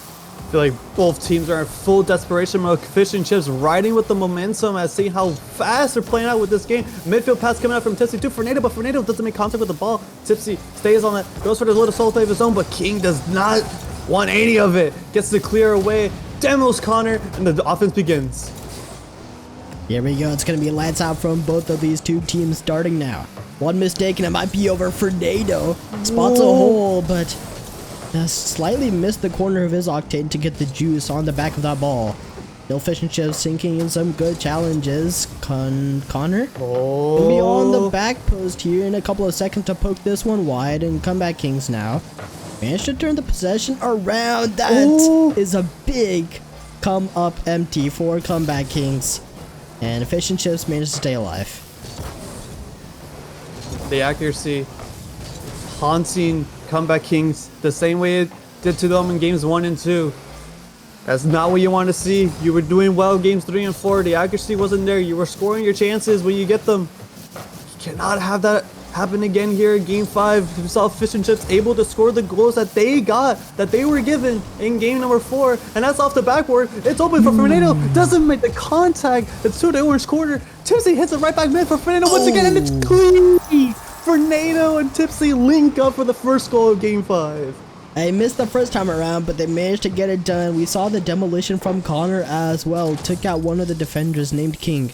feel like both teams are in full desperation mode. Fish and Chips riding with the momentum as seeing how fast they're playing out with this game. Midfield pass coming out from Tipsy to Fernando, but Fernando doesn't make contact with the ball. Tipsy stays on it, goes for the little solo play of his own, but King does not want any of it. Gets to clear away, demos Connor, and the offense begins. Here we go. It's going to be lights out from both of these two teams starting now. One mistake and it might be over. Fernando spots a hole, but slightly missed the corner of his octane to get the juice on the back of that ball. Still Fish and Chips sinking in some good challenges. Connor will be on the back post here in a couple of seconds to poke this one wide, and Comeback Kings now managed to turn the possession around. That is a big come up empty for Comeback Kings, and Fish and Chips managed to stay alive. The accuracy haunting Comeback Kings the same way it did to them in games 1 and 2. That's not what you want to see. You were doing well games 3 and 4. The accuracy wasn't there. You were scoring your chances when you get them. You cannot have that happen again here in game 5. You saw Fish and Chips able to score the goals that they got, that they were given in game number 4, and that's off the backboard. It's open for Fernando. Doesn't make the contact. It's to the orange corner. Tipsy hits it right back mid for Fernando once again, and it's clean. Fernando and Tipsy link up for the first goal of game 5. They missed the first time around, but they managed to get it done. We saw the demolition from Connor as well. Took out one of the defenders named King,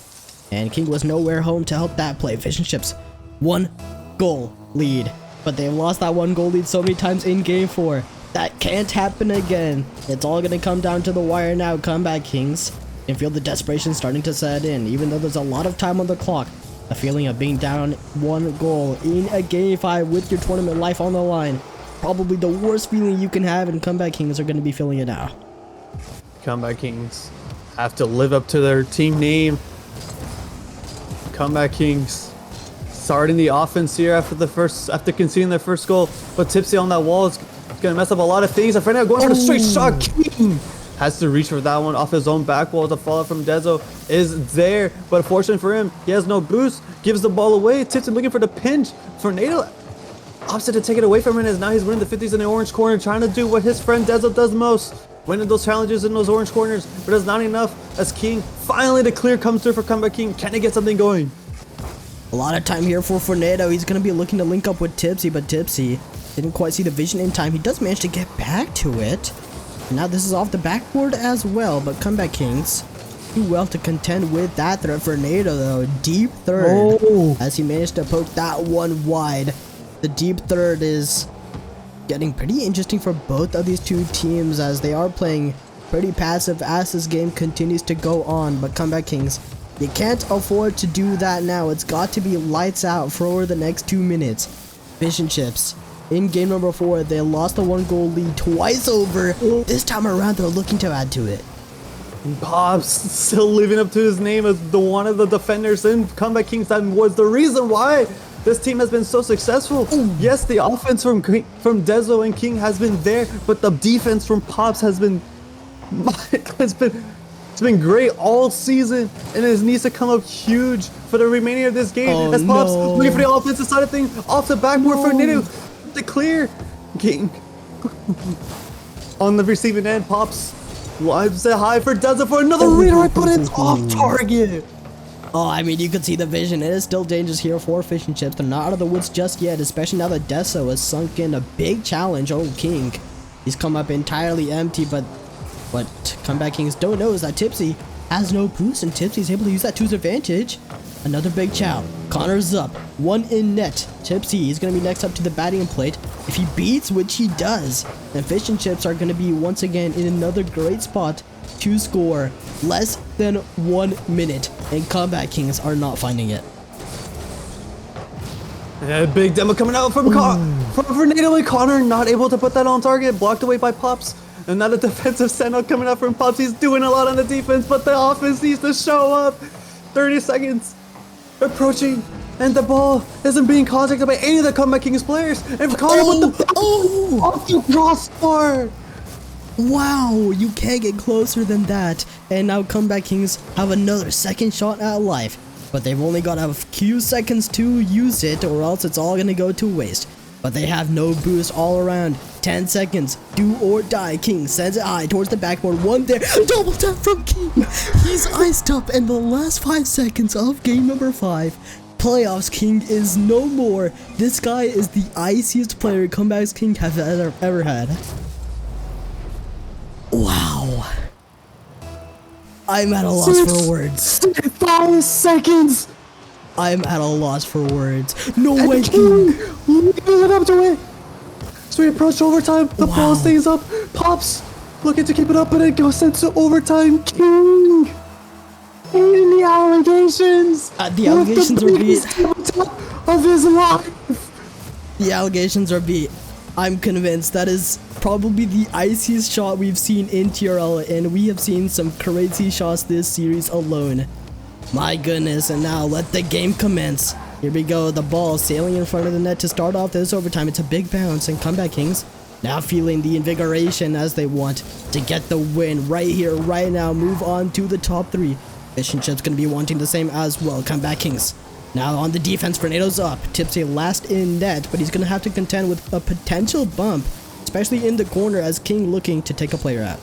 and King was nowhere home to help that play. Fish and Chips 1 goal lead, but they've lost that 1 goal lead so many times in game 4. That can't happen again. It's all gonna come down to the wire now. Comeback Kings can feel the desperation starting to set in, even though there's a lot of time on the clock. A feeling of being down 1 goal in a game 5 with your tournament life on the line. Probably the worst feeling you can have, and Comeback Kings are going to be feeling it now. Comeback Kings have to live up to their team name. Comeback Kings starting the offense here after conceding their first goal, but Tipsy on that wall is going to mess up a lot of things. And Fernando going for the straight shot. King has to reach for that one off his own back wall. The follow from Dezo is there, but fortunate for him, he has no boost. Gives the ball away. Tipsy looking for the pinch. Fernando opposite to take it away from him, as now he's winning the 50s in the orange corner, trying to do what his friend Dezo does most, winning those challenges in those orange corners, but it's not enough as King finally the clear comes through for Comeback King. Can he get something going? A lot of time here for Fernando. He's going to be looking to link up with Tipsy, but Tipsy didn't quite see the vision in time. He does manage to get back to it. Now this is off the backboard as well, but Comeback Kings do well to contend with that threat. Fernando though, deep third, as he managed to poke that one wide. The deep third is getting pretty interesting for both of these two teams, as they are playing pretty passive as this game continues to go on. But Comeback Kings, you can't afford to do that now. It's got to be lights out for the next 2 minutes. Fish and Chips in game number 4, they lost the 1 goal lead twice over. This time around, they're looking to add to it. Pops still living up to his name as the one of the defenders in Comeback Kings. That was the reason why this team has been so successful. Yes, the offense from Dezo and King has been there, but the defense from Pops has been it's been great all season, and it needs to come up huge for the remaining of this game. As Pops looking for the offensive side of things, off the backboard for Nidu to clear. King on the receiving end. Pops lives it high for Dezo for another redirect, but it's off target. Oh, I mean, you can see the vision. It is still dangerous here for Fish and Chips. They're not out of the woods just yet, especially now that Deso has sunk in a big challenge. Oh, King, he's come up entirely empty, but what Comeback Kings don't know is that Tipsy has no boost, and Tipsy's able to use that to his advantage. Another big chow. Connor's up. 1 in net. Tipsy is going to be next up to the batting plate. If he beats, which he does, then Fish and Chips are going to be once again in another great spot to score. Less than 1 minute, and Comeback Kings are not finding it. And a big demo coming out from Fernando, and Connor not able to put that on target, blocked away by Pops. And now the defensive standout coming out from Pops. He's doing a lot on the defense, but the offense needs to show up. 30 seconds approaching, and the ball isn't being contacted by any of the Comeback Kings players. And Connor with the off the crossbar. Wow, you can't get closer than that. And now Comeback Kings have another second shot at life. But they've only got a few seconds to use it, or else it's all gonna go to waste. But they have no boost all around. 10 seconds. Do or die. King sends it high towards the backboard. One there. Double tap from King. He's iced up in the last 5 seconds of game number 5. Playoffs King is no more. This guy is the iciest player Comebacks King have ever had. Wow. I'm at a loss for words. 5 seconds. I'm at a loss for words. No way, King. It up to it. So we approach overtime. The ball stays up. Pops looking to keep it up, but it goes into overtime. King. And the allegations. The allegations are beat. Of his life. The allegations are beat. I'm convinced that is probably the iciest shot we've seen in TRL, and we have seen some crazy shots this series alone. My goodness, and now let the game commence. Here we go, the ball sailing in front of the net to start off this overtime. It's a big bounce, and Comeback Kings now feeling the invigoration as they want to get the win right here, right now. Move on to the top 3. Fish and Chips going to be wanting the same as well. Comeback Kings now on the defense. Tornado's up. Tipsy last in net, but he's going to have to contend with a potential bump, especially in the corner as King looking to take a player out.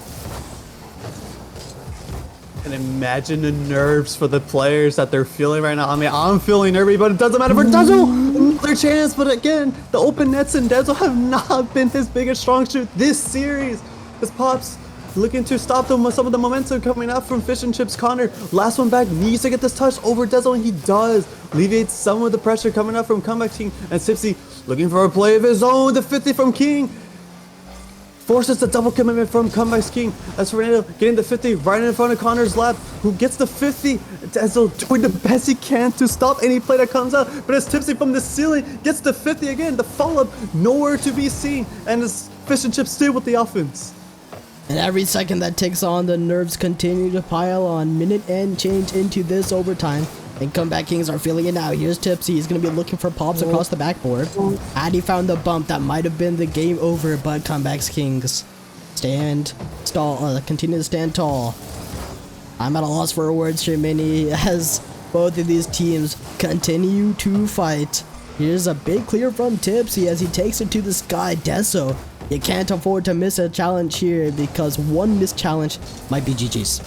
And imagine the nerves for the players that they're feeling right now. I mean, I'm feeling nervy, but it doesn't matter for Dezo. Another chance, but again, the open nets and Dezo have not been his biggest strong suit this series. This Pops looking to stop them with some of the momentum coming out from Fish and Chips. Connor, last one back, needs to get this touch over Dezo, and he does. Alleviates some of the pressure coming up from Comeback King, and Sipsy looking for a play of his own. The 50 from King forces the double commitment from Comeback King. As Fernando getting the 50 right in front of Connor's lap, who gets the 50. Dezo doing the best he can to stop any play that comes out, but as Tipsy from the ceiling gets the 50 again, the follow-up nowhere to be seen, and as Fish and Chips still with the offense. And every second that ticks on, the nerves continue to pile on. Minute and change into this overtime. And Comeback Kings are feeling it now. Here's Tipsy. He's going to be looking for pops across the backboard. And he found the bump that might have been the game over, but Comeback Kings continue to stand tall. I'm at a loss for words here, Mini, as both of these teams continue to fight. Here's a big clear from Tipsy as he takes it to the sky. Deso, you can't afford to miss a challenge here, because one missed challenge might be GG's.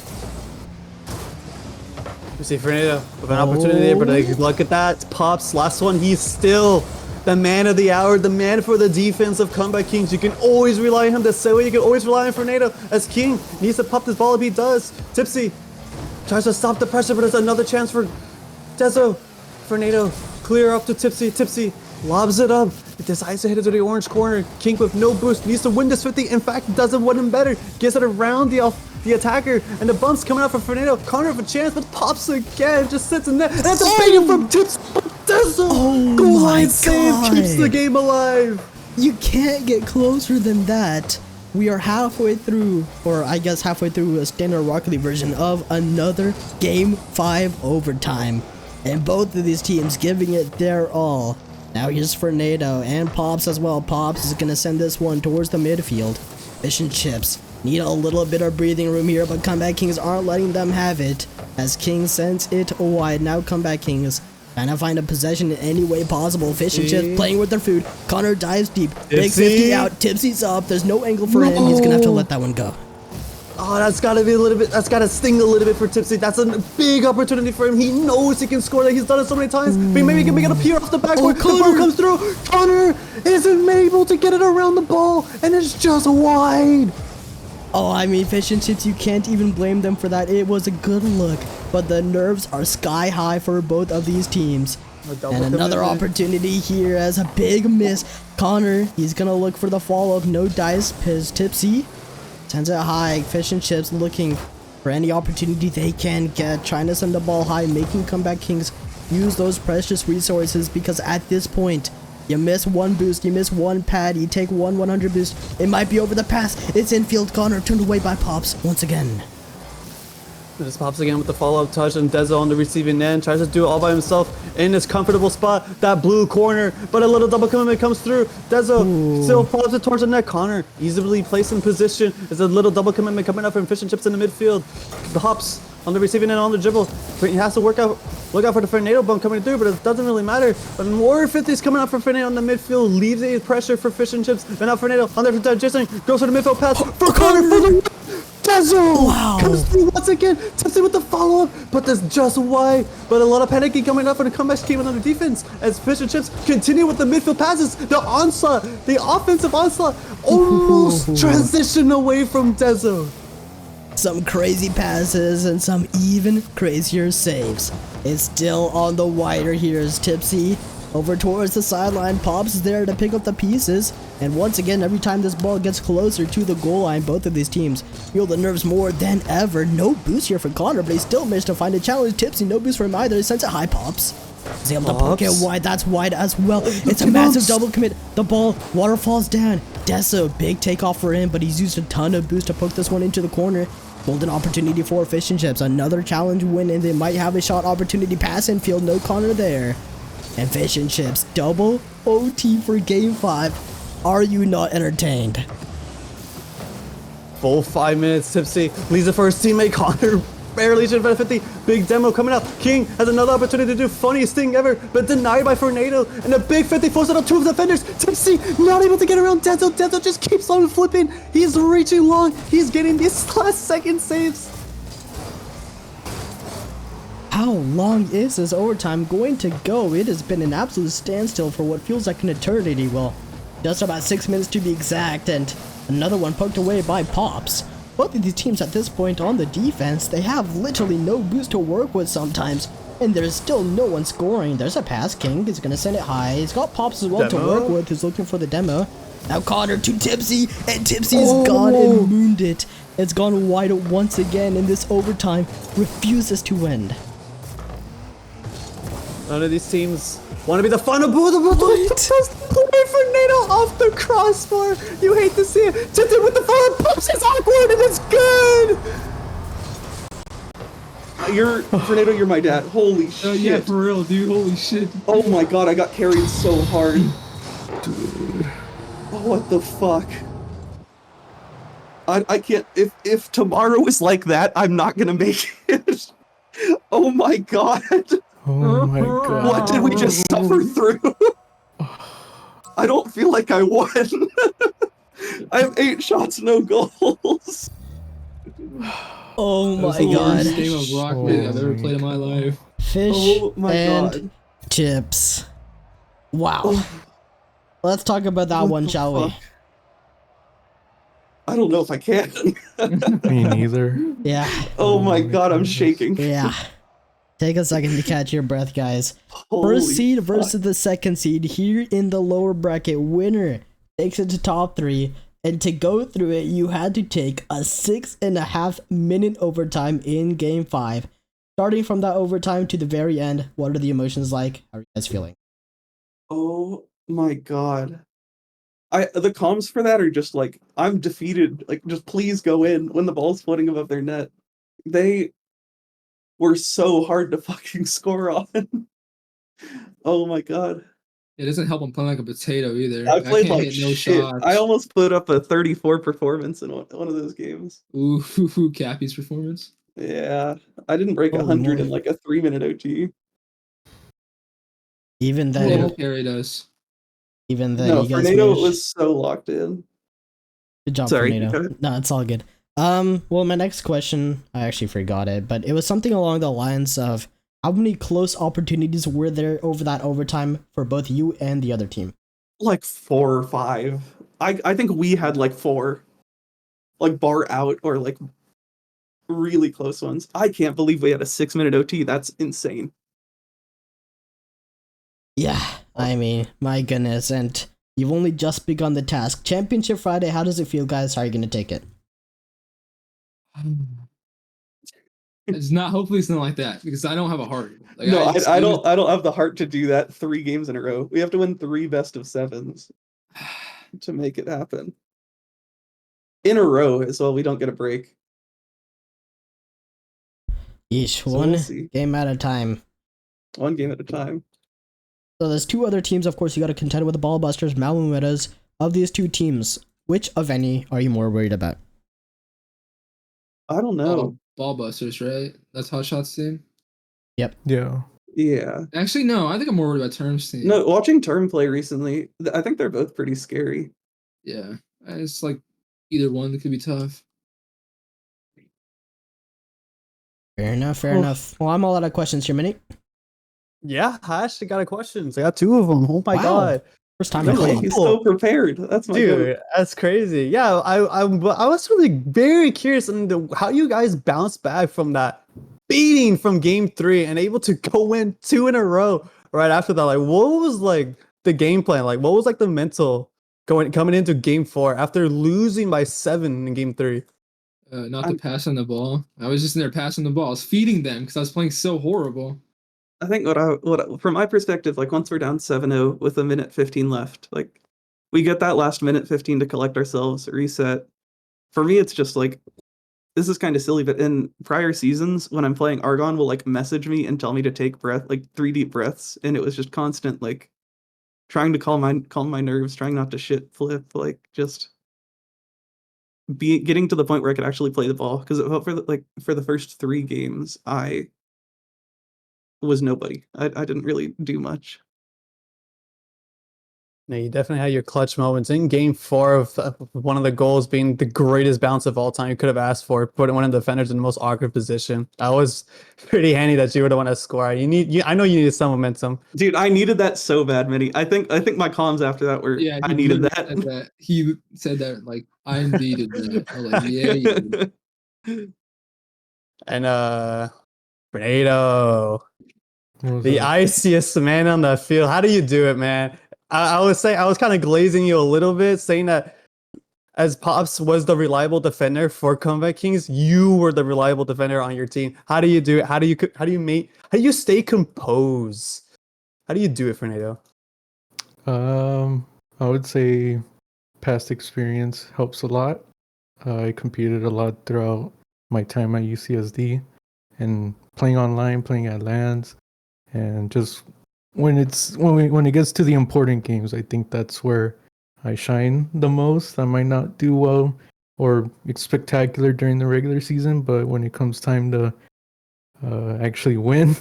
You see Fernando with an opportunity there, but look at that. Pops, last one. He's still the man of the hour, the man for the defense of Comeback Kings. You can always rely on him the same way you can always rely on Fernando, as King needs to pop this ball if he does. Tipsy tries to stop the pressure, but there's another chance for Dezo. Fernando clear up to Tipsy. Tipsy lobs it up. It decides to hit it to the orange corner. King with no boost needs to win this 50. In fact, doesn't want him better. Gets it around the attacker, and the bumps coming out from Fernando. Connor with a chance, but pops again. Just sits in there. And that's a bang from Tips. Oh goal my line save God. keeps the game alive. You can't get closer than that. We are halfway through, or I guess halfway through a standard Rocket League version of another Game 5 overtime. And both of these teams giving it their all. Now here's Fernando and Pops as well. Pops is going to send this one towards the midfield. Fish and Chips need a little bit of breathing room here, but Comeback Kings aren't letting them have it, as King sends it wide. Now Comeback Kings trying to find a possession in any way possible. Fish and Chips playing with their food. Connor dives deep. Big 50 out. Tipsy's up. There's no angle for him. He's going to have to let that one go. Oh, that's got to be a little bit, that's got to sting a little bit for Tipsy. That's a big opportunity for him. He knows he can score. Like he's done it so many times. But maybe he can make it appear off the backboard. The ball comes through. Connor isn't able to get it around the ball, and it's just wide. Oh, I mean, Fish and Chips, you can't even blame them for that. It was a good look, but the nerves are sky high for both of these teams. And another opportunity here as a big miss. Connor, he's going to look for the follow-up. No dice. Tipsy sends it high. Fish and Chips looking for any opportunity they can get. Trying to send the ball high, making Comeback Kings use those precious resources, because at this point, you miss one boost, you miss one pad, you take 100 boost. It might be over the pass. It's infield. Connor turned away by Pops once again. Just pops again with the follow-up touch, and Dezo on the receiving end tries to do it all by himself in his comfortable spot, that blue corner, but a little double commitment comes through. Dezo still pops it towards the net. Connor easily placed in position. There's a little double commitment coming up from Fish and Chips in the midfield. The hops on the receiving end on the dribble. He has to look out for the Fernando bump coming through, but it doesn't really matter. But more 50s coming up for Fernando on the midfield, leaves a pressure for Fish and Chips. But now Fernando on there for Jason, goes for the midfield pass for Connor for the Dezo comes through once again, Tipsy with the follow-up, but that's just wide. But a lot of panicking coming up, and a comeback came in on the defense as Fish and Chips continue with the midfield passes. The onslaught, the offensive onslaught, almost transition away from Dezo. Some crazy passes and some even crazier saves. It's still on the wider here as Tipsy over towards the sideline. Pops is there to pick up the pieces. And once again, every time this ball gets closer to the goal line, both of these teams feel the nerves more than ever. No boost here for Connor, but he still managed to find a challenge. Tipsy, no boost for him either. He sends it high. Pops is able to poke it wide. That's wide as well. It's a massive double commit. The ball, waterfalls down. Deso, big takeoff for him, but he's used a ton of boost to poke this one into the corner. Golden opportunity for Fish and Chips. Another challenge win, and they might have a shot opportunity pass in field. No Connor there. And Fish and Chips, double OT for Game 5. Are you not entertained? Full 5 minutes, Tipsy leads it for his teammate Connor. Barely should have been 50. Big demo coming up. King has another opportunity to do funniest thing ever, but denied by Fernando. And a big 50 forced out 2 of the defenders. Tipsy not able to get around Dezo. Dezo just keeps on flipping. He's reaching long. He's getting these last second saves. How long is this overtime going to go? It has been an absolute standstill for what feels like an eternity. Well, just about 6 minutes to be exact, and another one poked away by Pops. Both of these teams at this point on the defense, they have literally no boost to work with sometimes, and there's still no one scoring. There's a pass. King is going to send it high. He's got Pops as well to work with, who's looking for the demo. Now Connor to Tipsy, and Tipsy's gone and mooned it. It's gone wide once again, and this overtime refuses to end. None of these teams want to be the final boo. Fernando off the crossbar. You hate to see it. Tipsy with the follow. Pops is awkward, and it's good. You're Fernando. You're my dad. Holy shit. Yeah, for real, dude. Holy shit. Oh my god, I got carried so hard. Dude. What the fuck? I can't. If tomorrow is like that, I'm not gonna make it. Oh my god. Oh my god. What did we just suffer through? I don't feel like I won. I have 8 shots, no goals. Oh my the god. worst game of Rock League I've ever played in my life. Fish Oh my and god. Chips. Wow. Let's talk about that one, shall we? I don't know if I can. Me neither. Yeah. Oh my god, I'm shaking. Yeah. Take a second to catch your breath, guys. Holy First seed fuck. versus the second seed here in the lower bracket. Winner takes it to top 3. And to go through it, you had to take a 6.5 minute overtime in Game 5. Starting from that overtime to the very end, what are the emotions like? How are you guys feeling? Oh my god. The comms for that are just like, I'm defeated. Like, just please go in when the ball's floating above their net. They were so hard to fucking score on. Oh my god. It doesn't help I'm playing like a potato either. I played can't like hit no shit. shots. I almost put up a 34 performance in one of those games. Ooh, Cappy's performance. Yeah. I didn't break Holy 100 in moly. like a 3-minute OT. Even Yeah, then, carried us. even then, No, you guys Fernando managed. was so locked in. Good job, Sorry, Fernando. go ahead. No, it's all good. Well, my next question, I actually forgot it, but it was something along the lines of how many close opportunities were there over that overtime for both you and the other team? Like 4 or 5. I think we had like 4. Like bar out or like really close ones. I can't believe we had a 6-minute OT. That's insane. Yeah, I mean, my goodness, and you've only just begun the task. Championship Friday, how does it feel, guys? How are you going to take it? It's not. Hopefully, it's not like that because I don't have a heart. Like, No, I don't have the heart to do that 3 games in a row. We have to win 3 best of 7s to make it happen. In a row as well. We don't get a break. Each So one we'll see. game at a time. One game at a time. So there's two other teams, of course, you got to contend with the Ballbusters, Malamuetas. Of these two teams, which of any are you more worried about? I don't know. Ball busters, right? That's Hot Shots team. Yep. Yeah. Yeah. Actually, no. I think I'm more worried about Terms team. No, watching Term play recently, I think they're both pretty scary. Yeah, it's like either one that could be tough. Fair enough, fair enough. Well, I'm all out of questions here, Minnie. Yeah, I actually got a question. I got two of them. Oh my Wow. god. First time Really? I He's so prepared. That's my Dude, goat. that's crazy. Yeah, I was really very curious on how you guys bounced back from that beating from game 3 and able to go win 2 in a row right after that. Like, what was like the game plan? Like, what was like the mental coming into game 4 after losing by 7 in game 3? Not to pass on the ball. I was just in there passing the ball. I was feeding them because I was playing so horrible. I think from my perspective, like once we're down 7-0 with a minute 15 left, like we get that last minute 15 to collect ourselves, reset. For me, it's just like this is kind of silly, but in prior seasons, when I'm playing Argon, will like message me and tell me to take like 3 deep breaths, and it was just constant like trying to calm my nerves, trying not to shit flip, like just getting to the point where I could actually play the ball. Because for the first 3 games, I was nobody. I didn't really do much. No, you definitely had your clutch moments in game 4 of one of the goals being the greatest bounce of all time you could have asked for, putting one of the defenders in the most awkward position. That was pretty handy that you were the one to score. I know you needed some momentum. Dude, I needed that so bad, Minnie. I think my comms after that were Yeah, I he needed literally that. said that. He said that like I needed that. I was like, yeah, you did. And Fernando, What was the that? iciest man on the field. How do you do it, man? I was saying, I was kind of glazing you a little bit, saying that as Pops was the reliable defender for Comeback Kings, you were the reliable defender on your team. How do you do it? How do you stay composed? How do you do it, Fernando? I would say past experience helps a lot. I competed a lot throughout my time at UCSD and playing online, playing at LANs, and just when it gets to the important games, I think that's where I shine the most. I might not do well or spectacular during the regular season, but when it comes time to actually win,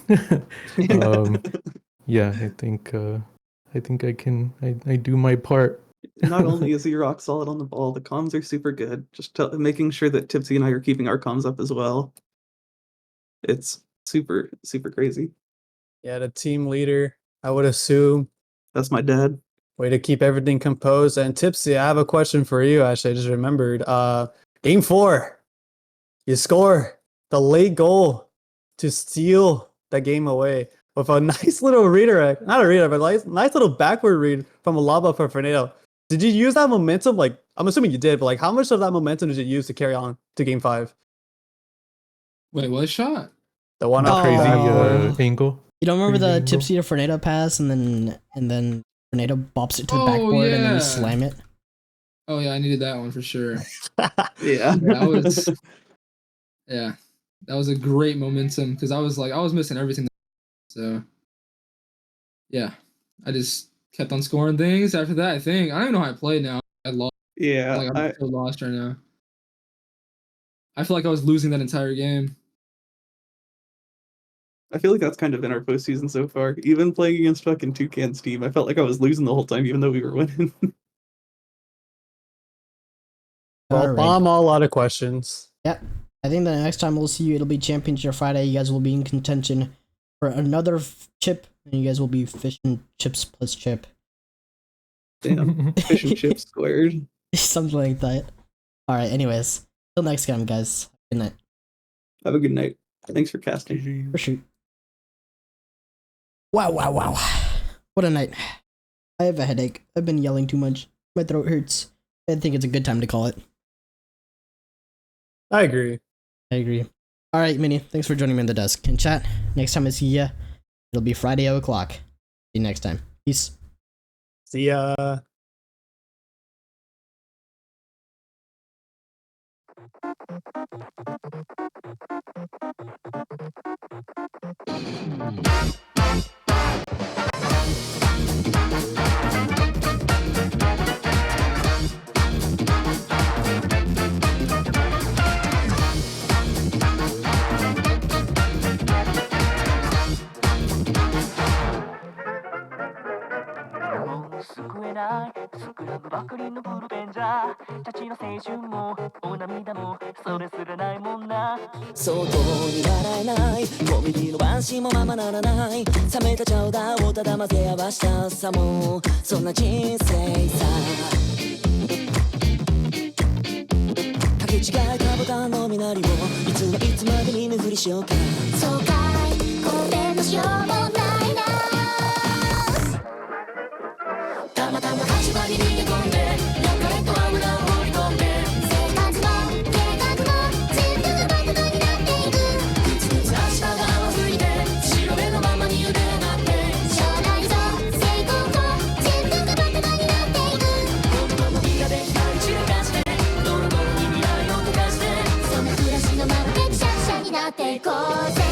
yeah, I think I do my part. Not only is he rock solid on the ball, the comms are super good. Just making sure that Tipsy and I are keeping our comms up as well. It's super, super crazy. Yeah, the team leader, I would assume. That's my dad. Way to keep everything composed. And Tipsy, I have a question for you. Actually, I just remembered. Game 4, you score the late goal to steal the game away with a nice little redirect. Not a redirect, but nice little backward read from Alaba for Fernando. Did you use that momentum? Like, I'm assuming you did, but like, how much of that momentum did you use to carry on to game 5? Wait, what shot? The one The off crazy backward. angle. You don't remember Crazy the angle. Tipsy to Fernando pass and then Fernando bops it to the Oh, backboard and then you yeah. slam it? Oh yeah, I needed that one for sure. Yeah. That was yeah, that was a great momentum because I was missing everything. So yeah, I just kept on scoring things after that. I think I don't even know how I played now. I lost. Yeah. I'm so lost right now. I feel like I was losing that entire game. I feel like that's kind of been our postseason so far. Even playing against fucking Toucan's team, I felt like I was losing the whole time, even though we were winning. Well, All right. bomb a lot of questions. Yep. I think the next time we'll see you, it'll be Championship Friday. You guys will be in contention for another chip, and you guys will be fishing chips plus chip. Damn. Fish and chips squared. Something like that. All right. Anyways, till next time, guys. Good night. Have a good night. Thanks for casting. For sure. Wow, wow, wow. What a night. I have a headache. I've been yelling too much. My throat hurts. I think it's a good time to call it. I agree. I agree. All right, Minnie. Thanks for joining me in the desk. In chat, next time I see ya, it'll be Friday 0 o'clock. See you next time. Peace. See ya. 人のブルベンジャーたちの青春もお涙もそれすらないもんな相当に笑えないコメディの晩鐘もままならない冷めたチャウダーをただ混ぜ合わしたさもそんな人生さかけ違えたボタンの身なりをいつはいつまでに目振りしようかそうかいこれのしようもないなたまたま8番に逃げ込んで流れと油を放り込んで生活も計画も全部がバカバになっていくいついつ明日が泡吹いて白目のままに茹で上がって将来と成功と全部がバカバになっていくこのまま火がで光散らかしてドロドロに未来を溶かしてそんな暮らしのままでくしゃくしゃになっていこうぜ